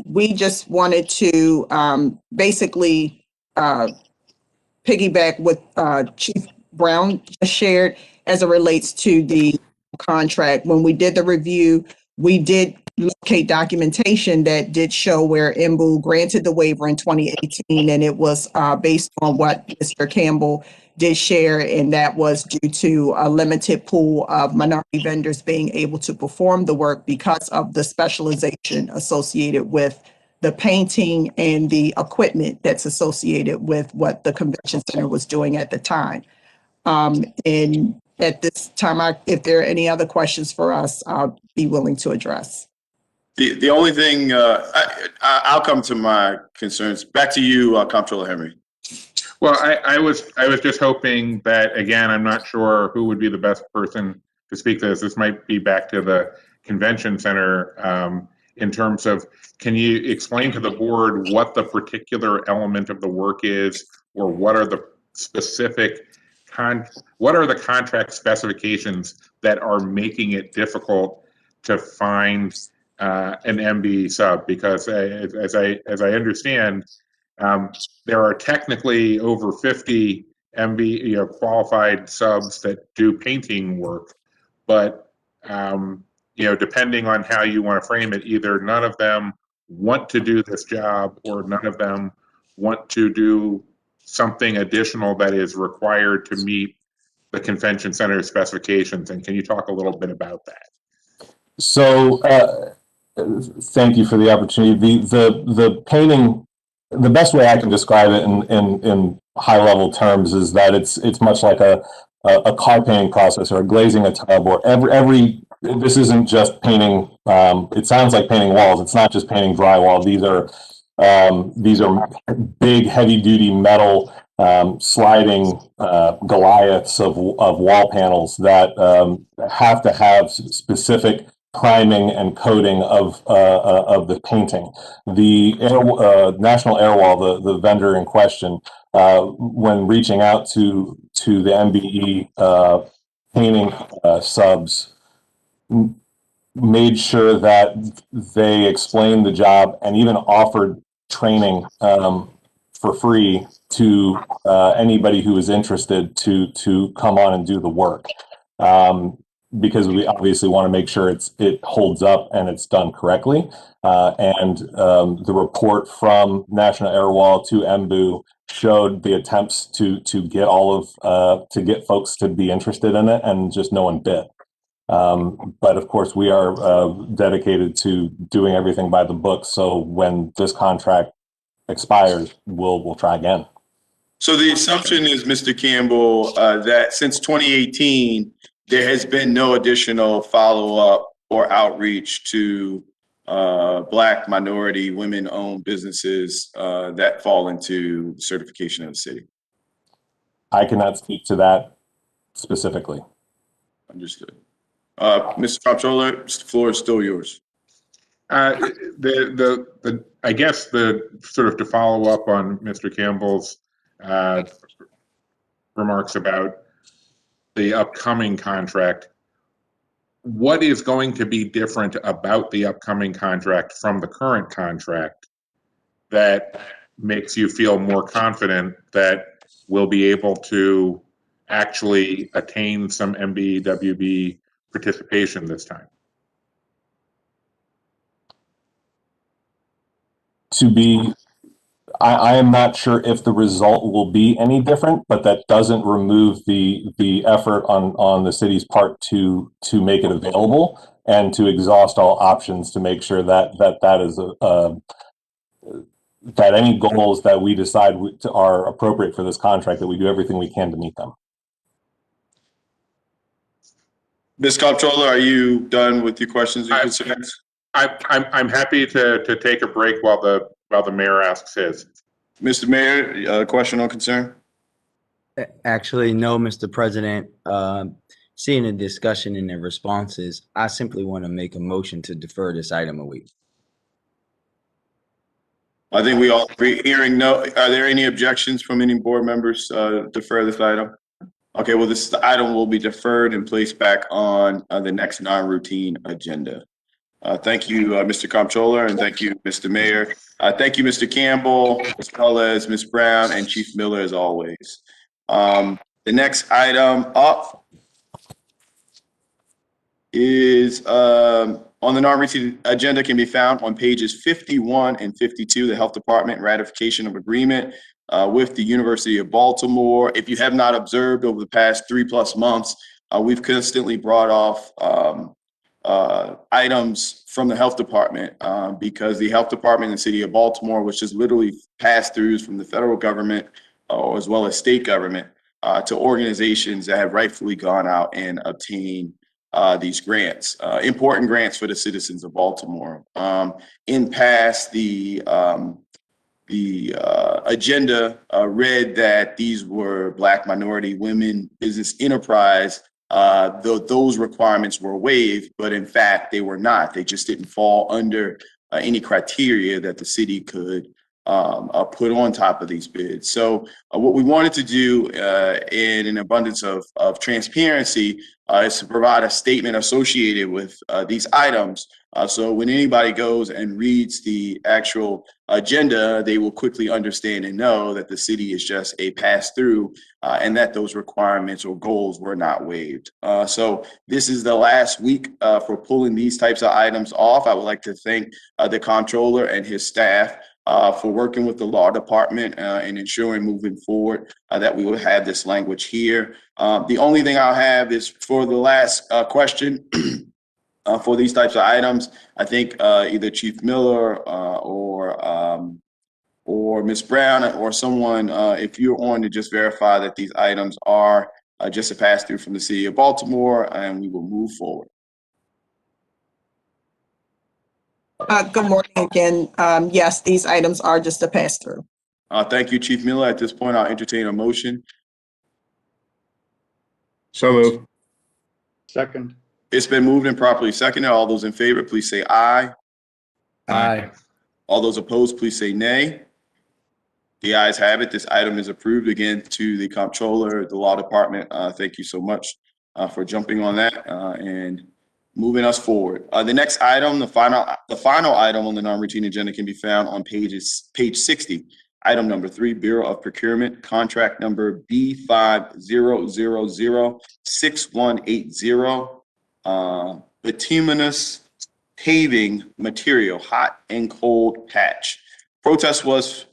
We just wanted to basically piggyback what Chief Brown just shared as it relates to the contract. When we did the review, we did locate documentation that did show where MBU granted the waiver in 2018, and it was based on what Mr. Campbell did share, and that was due to a limited pool of minority vendors being able to perform the work because of the specialization associated with the painting and the equipment that's associated with what the convention center was doing at the time. And at this time, if there are any other questions for us, I'll be willing to address. The only thing, I'll come to my concerns. Back to you, Comptroller Henry. Well, I was just hoping that, again, I'm not sure who would be the best person to speak to this. This might be back to the convention center in terms of, can you explain to the board what the particular element of the work is, or what are the specific what are the contract specifications that are making it difficult to find an MB sub? Because as I understand, there are technically over 50 MB qualified subs that do painting work, but depending on how you want to frame it, either none of them want to do this job, or none of them want to do something additional that is required to meet the convention center specifications. And can you talk a little bit about that? So, thank you for the opportunity. The painting, the best way I can describe it in high level terms is that it's much like a car painting process, or glazing a tub, or every this isn't just painting. It sounds like painting walls. It's not just painting drywall. These are big, heavy duty metal sliding Goliaths of wall panels that have to have specific priming and coating of the painting. The National Airwall, the vendor in question, when reaching out to the MBE painting subs, made sure that they explained the job and even offered training for free to anybody who was interested to come on and do the work. Because we obviously want to make sure it holds up and it's done correctly. And the report from National Airwall to MBU showed the attempts to get folks to be interested in it, and just no one bid. But of course, we are dedicated to doing everything by the book. So when this contract expires, we'll try again. So the assumption is, Mr. Campbell, that since 2018, there has been no additional follow-up or outreach to Black, minority, women-owned businesses that fall into certification of the city. I cannot speak to that specifically. Understood. Mr. Comptroller, the floor is still yours. I guess the sort of to follow up on Mr. Campbell's remarks about the upcoming contract, what is going to be different about the upcoming contract from the current contract that makes you feel more confident that we'll be able to actually attain some MBWB participation this time? I am not sure if the result will be any different, but that doesn't remove the effort on the city's part to make it available and to exhaust all options to make sure that is that any goals that we decide are appropriate for this contract, that we do everything we can to meet them. Ms. Comptroller, are you done with your questions and concerns? I'm happy to take a break while the mayor asks his. Mr. Mayor, question or concern? Actually, no, Mr. President. Seeing the discussion and the responses, I simply want to make a motion to defer this item a week. I think we all agree. Hearing no, are there any objections from any board members to defer this item? Okay, well, this item will be deferred and placed back on the next non-routine agenda. Thank you, Mr. Comptroller, and thank you, Mr. Mayor. Thank you, Mr. Campbell, as well as Ms. Brown and Chief Miller, as always. The next item up is on the non-routine agenda, can be found on pages 51 and 52, the Health Department ratification of agreement with the University of Baltimore. If you have not observed over the past 3+ months, we've constantly brought off items from the health department because the health department in the city of Baltimore, which is literally pass-throughs from the federal government as well as state government to organizations that have rightfully gone out and obtained these grants, important grants for the citizens of Baltimore. In past, the agenda read that these were Black, minority, women, business enterprise. Those requirements were waived, but in fact, they were not. They just didn't fall under any criteria that the city could put on top of these bids. So what we wanted to do in an abundance of transparency is to provide a statement associated with these items. So when anybody goes and reads the actual agenda, they will quickly understand and know that the city is just a pass-through and that those requirements or goals were not waived. So this is the last week for pulling these types of items off. I would like to thank the comptroller and his staff for working with the law department and ensuring moving forward that we will have this language here. The only thing I'll have is for the last question for these types of items, I think either Chief Miller or Ms. Brown or someone, if you're on, to just verify that these items are just a pass through from the city of Baltimore, and we will move forward. Good morning again. Yes, these items are just a pass through. Thank you, Chief Miller. At this point, I'll entertain a motion. So moved. Second. It's been moved and properly seconded. All those in favor, please say aye. Aye. All those opposed, please say nay. The ayes have it. This item is approved. Again, to the comptroller, the law department, thank you so much for jumping on that and moving us forward. The next item, the final item on the non-routine agenda can be found on page 60. Item number 3, Bureau of Procurement, contract number B5006180, bituminous paving material, hot and cold patch. Protest was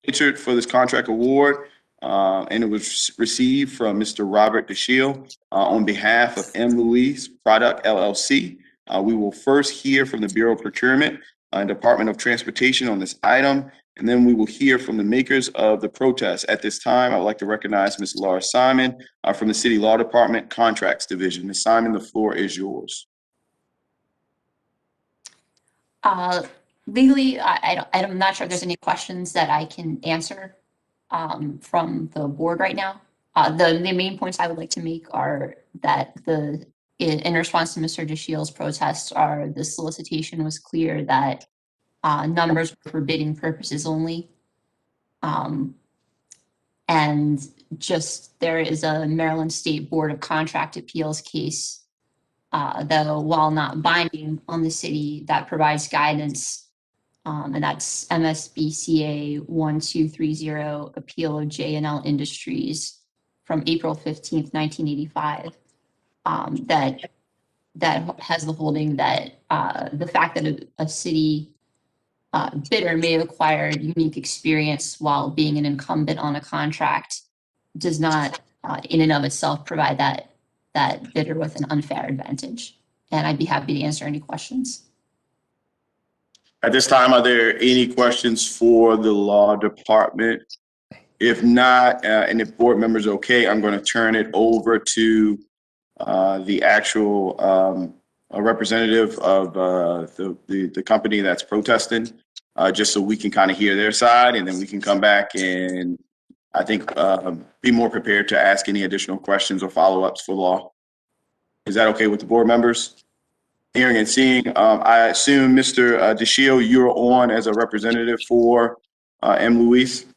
entered for this contract award, and it was received from Mr. Robert DeShiel on behalf of M. Louise Product LLC. We will first hear from the Bureau of Procurement and Department of Transportation on this item, and then we will hear from the makers of the protest. At this time, I would like to recognize Ms. Laura Simon from the City Law Department Contracts Division. Ms. Simon, the floor is yours. Legally, I'm not sure if there's any questions that I can answer from the board right now. The main points I would like to make are that in response to Mr. DeShiel's protests, the solicitation was clear that numbers were for bidding purposes only. And just there is a Maryland State Board of Contract Appeals case though, while not binding on the city, that provides guidance, and that's MSBCA 1230, appeal of J&L Industries from April 15th, 1985, that has the holding that the fact that a city bidder may have acquired unique experience while being an incumbent on a contract does not in and of itself provide that bidder with an unfair advantage. And I'd be happy to answer any questions. At this time, are there any questions for the law department? If not, and if board members are okay, I'm going to turn it over to the actual representative of the company that's protesting, just so we can kind of hear their side, and then we can come back and I think be more prepared to ask any additional questions or follow-ups for law. Is that okay with the board members? Hearing and seeing, I assume Mr. DeShiel, you're on as a representative for M. Louise?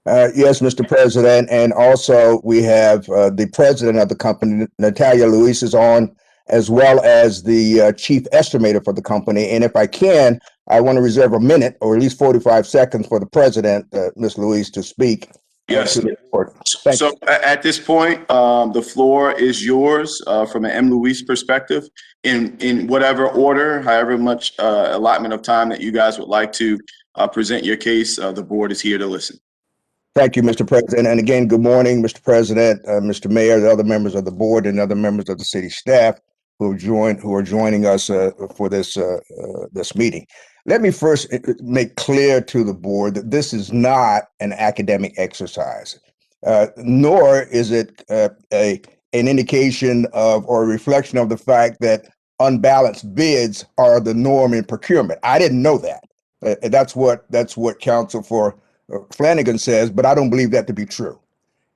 Yes, Mr. President, and also we have the president of the company, Natalia Luis, is on, as well as the chief estimator for the company. And if I can, I want to reserve a minute or at least 45 seconds for the president, Ms. Luis, to speak. Yes. To the board. So at this point, the floor is yours from an M. Louise perspective in whatever order, however much allotment of time that you guys would like to present your case. The board is here to listen. Thank you, Mr. President. And again, good morning, Mr. President, Mr. Mayor, the other members of the board and other members of the city staff. who are joining us for this meeting. Let me first make clear to the board that this is not an academic exercise, nor is it an indication of or a reflection of the fact that unbalanced bids are the norm in procurement. I didn't know that. That's what Counsel for Flanagan says, but I don't believe that to be true.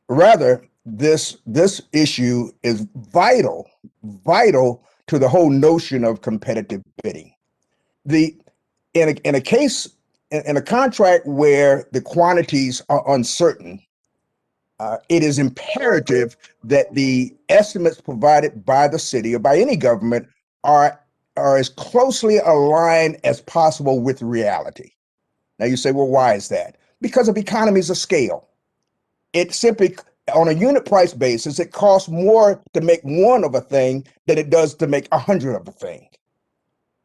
Rather, this issue is vital to the whole notion of competitive bidding. In a contract where the quantities are uncertain, it is imperative that the estimates provided by the city or by any government are as closely aligned as possible with reality. Now you say, well, why is that? Because of economies of scale. It simply, on a unit price basis, it costs more to make one of a thing than it does to make 100 of a thing.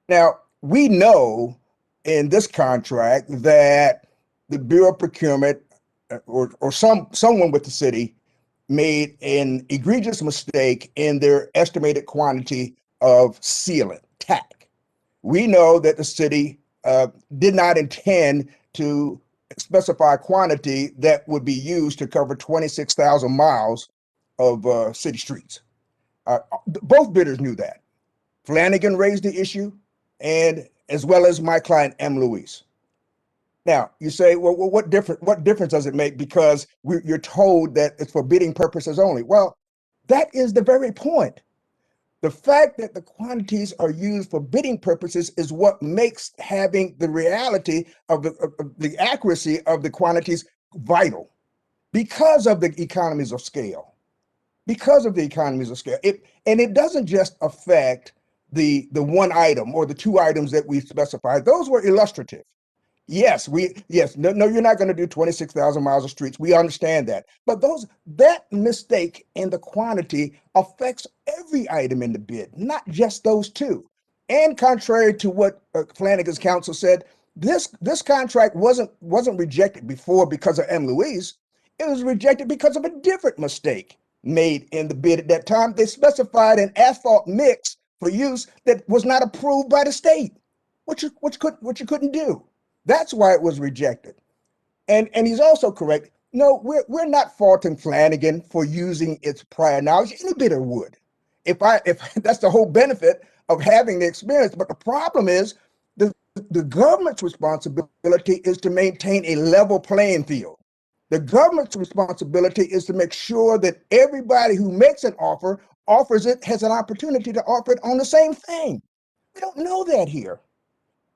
Now, we know in this contract that the Bureau of Procurement or someone with the city made an egregious mistake in their estimated quantity of sealant, tack. We know that the city did not intend to specify a quantity that would be used to cover 26,000 miles of city streets. Both bidders knew that. Flanagan raised the issue, and as well as my client, M. Louise. Now, you say, well, what difference does it make because you're told that it's for bidding purposes only? Well, that is the very point. The fact that the quantities are used for bidding purposes is what makes having the reality of the accuracy of the quantities vital because of the economies of scale. Because of the economies of scale. It doesn't just affect the one item or the two items that we specified. Those were illustrative. Yes, no, you're not going to do 26,000 miles of streets. We understand that. But that mistake in the quantity affects every item in the bid, not just those two. And contrary to what Flanagan's counsel said, this contract wasn't rejected before because of M. Louise. It was rejected because of a different mistake made in the bid at that time. They specified an asphalt mix for use that was not approved by the state, which you couldn't do. That's why it was rejected. And he's also correct. No, we're not faulting Flanagan for using its prior knowledge. Any bidder would. If that's the whole benefit of having the experience. But the problem is the government's responsibility is to maintain a level playing field. The government's responsibility is to make sure that everybody who makes an offer offers it, has an opportunity to offer it on the same thing. We don't know that here.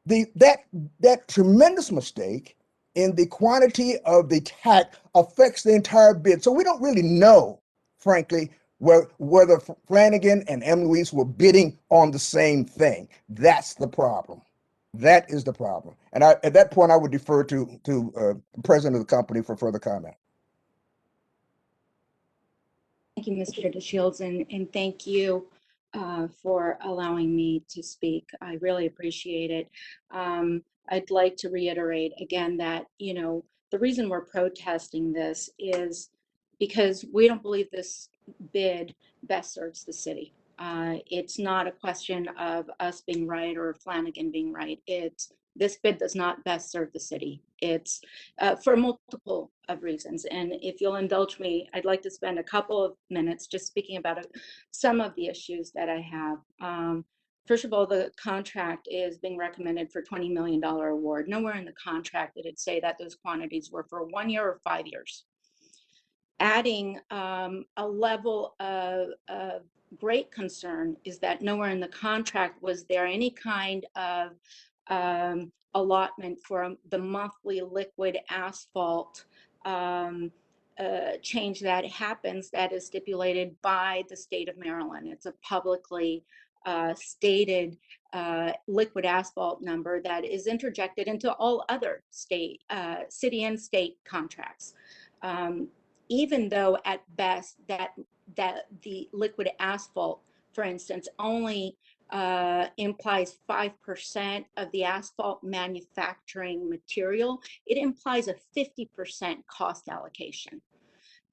That tremendous mistake in the quantity of the tack affects the entire bid. So we don't really know, frankly, whether Flanagan and M. Louise were bidding on the same thing. That's the problem. That is the problem. And at that point, I would defer to the president of the company for further comment. Thank you, Mr. DeShields, and thank you for allowing me to speak. I really appreciate it. I'd like to reiterate again that, the reason we're protesting this is because we don't believe this bid best serves the city. It's not a question of us being right or Flanagan being right. This bid does not best serve the city. It's for multiple of reasons. And if you'll indulge me, I'd like to spend a couple of minutes just speaking about some of the issues that I have. First of all, the contract is being recommended for $20 million award. Nowhere in the contract did it say that those quantities were for 1 year or 5 years. Adding a level of great concern is that nowhere in the contract was there any kind of allotment for the monthly liquid asphalt change that happens that is stipulated by the state of Maryland. It's a publicly stated liquid asphalt number that is interjected into all other state, city and state contracts. Even though at best that the liquid asphalt, for instance, only implies 5% of the asphalt manufacturing material, it implies a 50% cost allocation.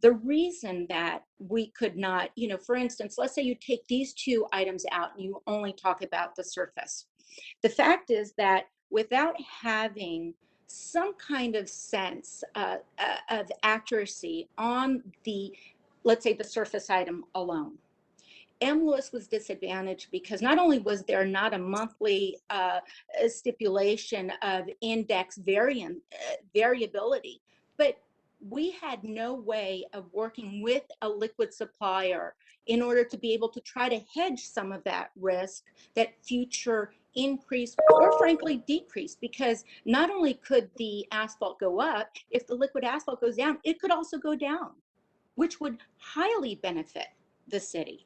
The reason that we could not, for instance, let's say you take these two items out and you only talk about the surface. The fact is that without having some kind of sense of accuracy on the, let's say, the surface item alone, M. Lewis was disadvantaged because not only was there not a monthly stipulation of index variability, but we had no way of working with a liquid supplier in order to be able to try to hedge some of that risk, that future increase or frankly decrease, because not only could the asphalt go up, if the liquid asphalt goes down, it could also go down, which would highly benefit the city.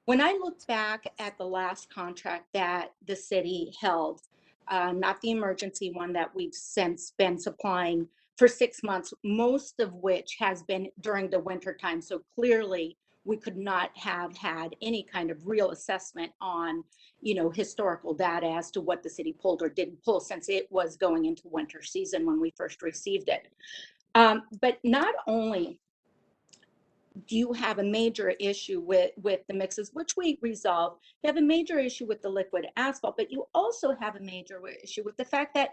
When I look back at the last contract that the city held, not the emergency one that we've since been supplying for 6 months, most of which has been during the winter time. So clearly we could not have had any kind of real assessment on, historical data as to what the city pulled or didn't pull, since it was going into winter season when we first received it. But not only do you have a major issue with the mixes, which we resolved, you have a major issue with the liquid asphalt, but you also have a major issue with the fact that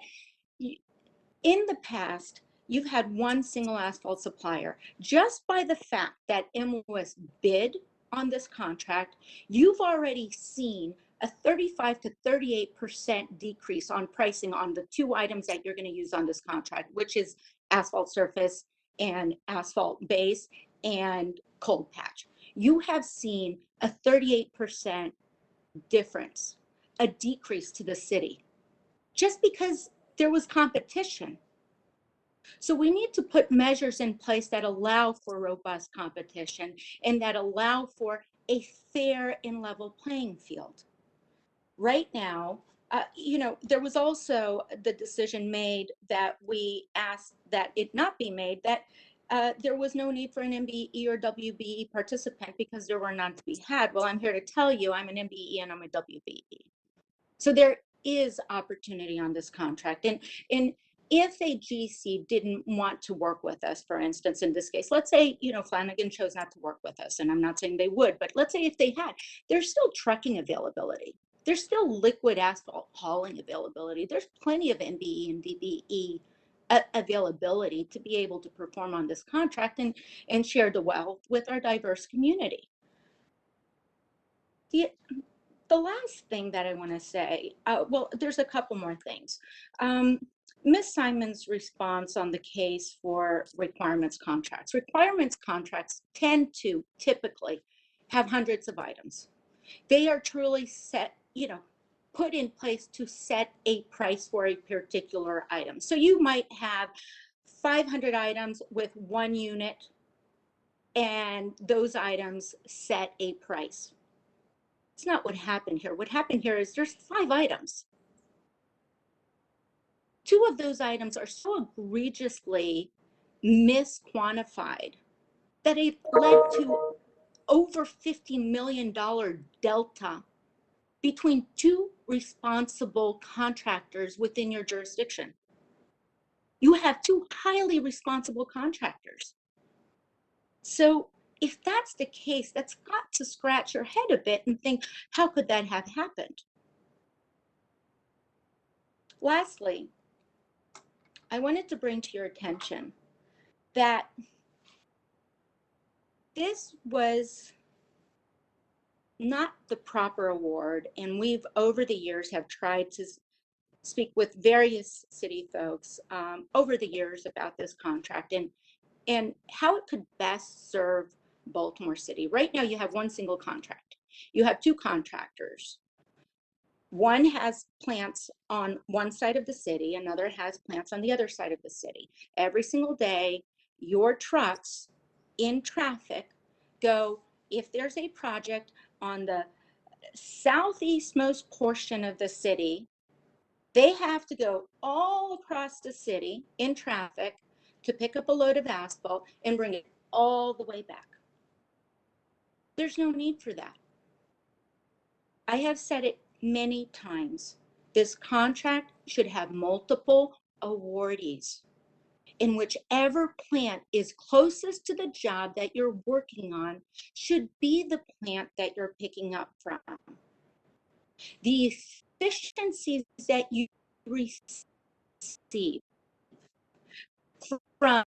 in the past, you've had one single asphalt supplier. Just by the fact that MLS bid on this contract, you've already seen a 35 to 38% decrease on pricing on the two items that you're going to use on this contract, which is asphalt surface and asphalt base and cold patch. You have seen a 38% difference, a decrease to the city, just because there was competition. So we need to put measures in place that allow for robust competition and that allow for a fair and level playing field. Right now, there was also the decision made that we asked that it not be made, that there was no need for an MBE or WBE participant because there were none to be had. Well, I'm here to tell you I'm an MBE and I'm a WBE. So there is opportunity on this contract. And if a GC didn't want to work with us, for instance, in this case, let's say, Flanagan chose not to work with us, and I'm not saying they would, but let's say if they had, there's still trucking availability. There's still liquid asphalt hauling availability. There's plenty of MBE and DBE availability to be able to perform on this contract and share the wealth with our diverse community. The last thing that I want to say, well, there's a couple more things. Ms. Simon's response on the case for requirements contracts. Requirements contracts tend to typically have hundreds of items. They are truly set, put in place to set a price for a particular item. So you might have 500 items with one unit, and those items set a price. It's not what happened here. What happened here is there's 5 items. 2 of those items are so egregiously misquantified that it led to over $50 million delta between 2 responsible contractors within your jurisdiction. You have 2 highly responsible contractors. So if that's the case, that's got to scratch your head a bit and think, how could that have happened? Lastly, I wanted to bring to your attention that this was not the proper award, and we've over the years have tried to speak with various city folks over the years about this contract and how it could best serve Baltimore City. Right now, you have one single contract. You have 2 contractors. One has plants on one side of the city, another has plants on the other side of the city. Every single day, your trucks in traffic go, if there's a project on the southeastmost portion of the city, they have to go all across the city in traffic to pick up a load of asphalt and bring it all the way back. There's no need for that. I have said it many times. This contract should have multiple awardees. in whichever plant is closest to the job that you're working on should be the plant that you're picking up from. The efficiencies that you receive from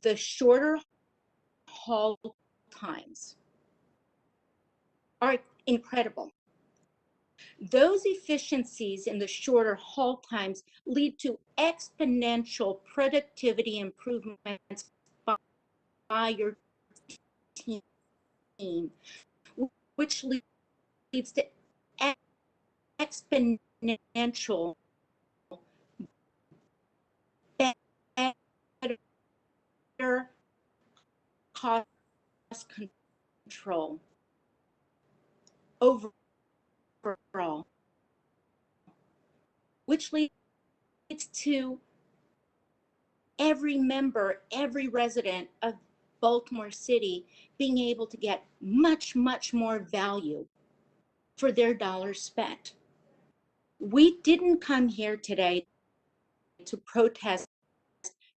the shorter haul times are incredible. Those efficiencies in the shorter haul times lead to exponential productivity improvements by your team, which leads to exponential better cost control overall, which leads to every member, every resident of Baltimore City being able to get much, much more value for their dollars spent. We didn't come here today to protest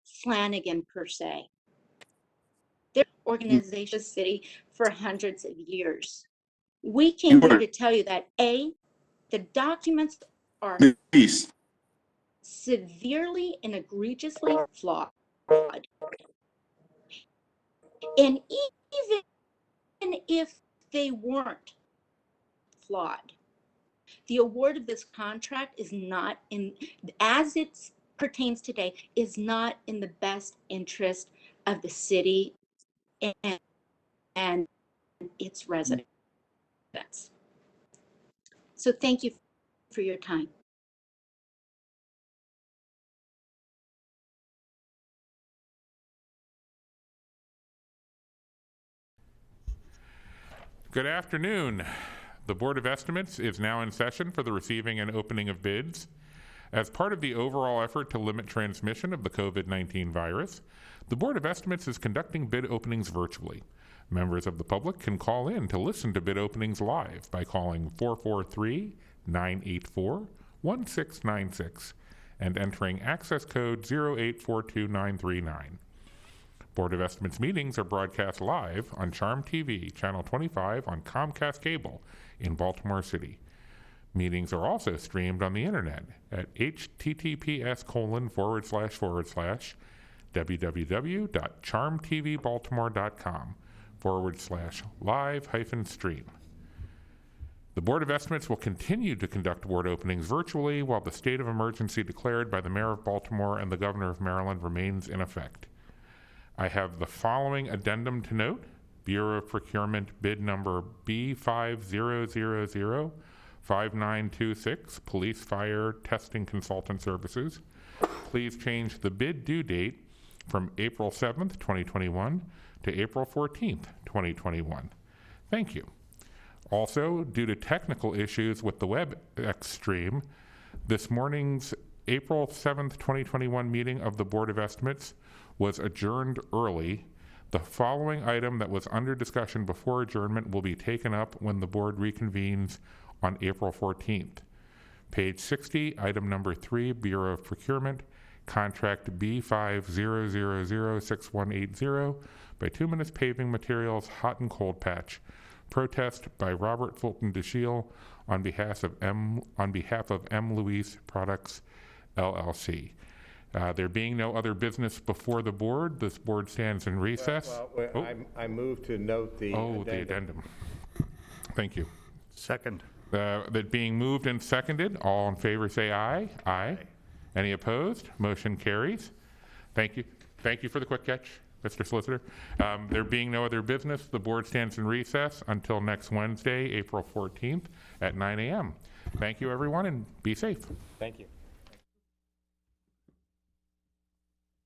Flanagan per se. Their organization city for hundreds of years. We came here to tell you that A, the documents are severely and egregiously flawed. And even if they weren't flawed, the award of this contract is not in, as it pertains today, is not in the best interest of the city and its residents. So thank you for your time. Good afternoon. The Board of Estimates is now in session for the receiving and opening of bids. As part of the overall effort to limit transmission of the COVID-19 virus, the Board of Estimates is conducting bid openings virtually. Members of the public can call in to listen to bid openings live by calling 443-984-1696 and entering access code 0842939. Board of Estimates meetings are broadcast live on Charm TV, Channel 25 on Comcast Cable in Baltimore City. Meetings are also streamed on the internet at https://www.charmtvbaltimore.com/live-stream. The Board of Estimates will continue to conduct board openings virtually while the state of emergency declared by the Mayor of Baltimore and the Governor of Maryland remains in effect. I have the following addendum to note. Bureau of Procurement bid number B50005926, Police Fire Testing Consultant Services. Please change the bid due date from April 7th, 2021 to April 14th, 2021. Thank you. Also, due to technical issues with the WebEx stream, this morning's April 7th, 2021 meeting of the Board of Estimates was adjourned early. The following item that was under discussion before adjournment will be taken up when the board reconvenes on April 14th. Page 60, item number 3, Bureau of Procurement, contract B50006180 by 2 Minutes Paving Materials Hot and Cold Patch. Protest by Robert Fulton DeShiel on behalf of M. Louise Products, LLC. There being no other business before the board, this board stands in recess. I move to note the addendum. The addendum. Thank you. Second. That being moved and seconded, all in favor say aye. Aye. Any opposed? Motion carries. Thank you. Thank you for the quick catch, Mr. Solicitor. There being no other business, the board stands in recess until next Wednesday, April 14th at 9 a.m. Thank you, everyone, and be safe. Thank you.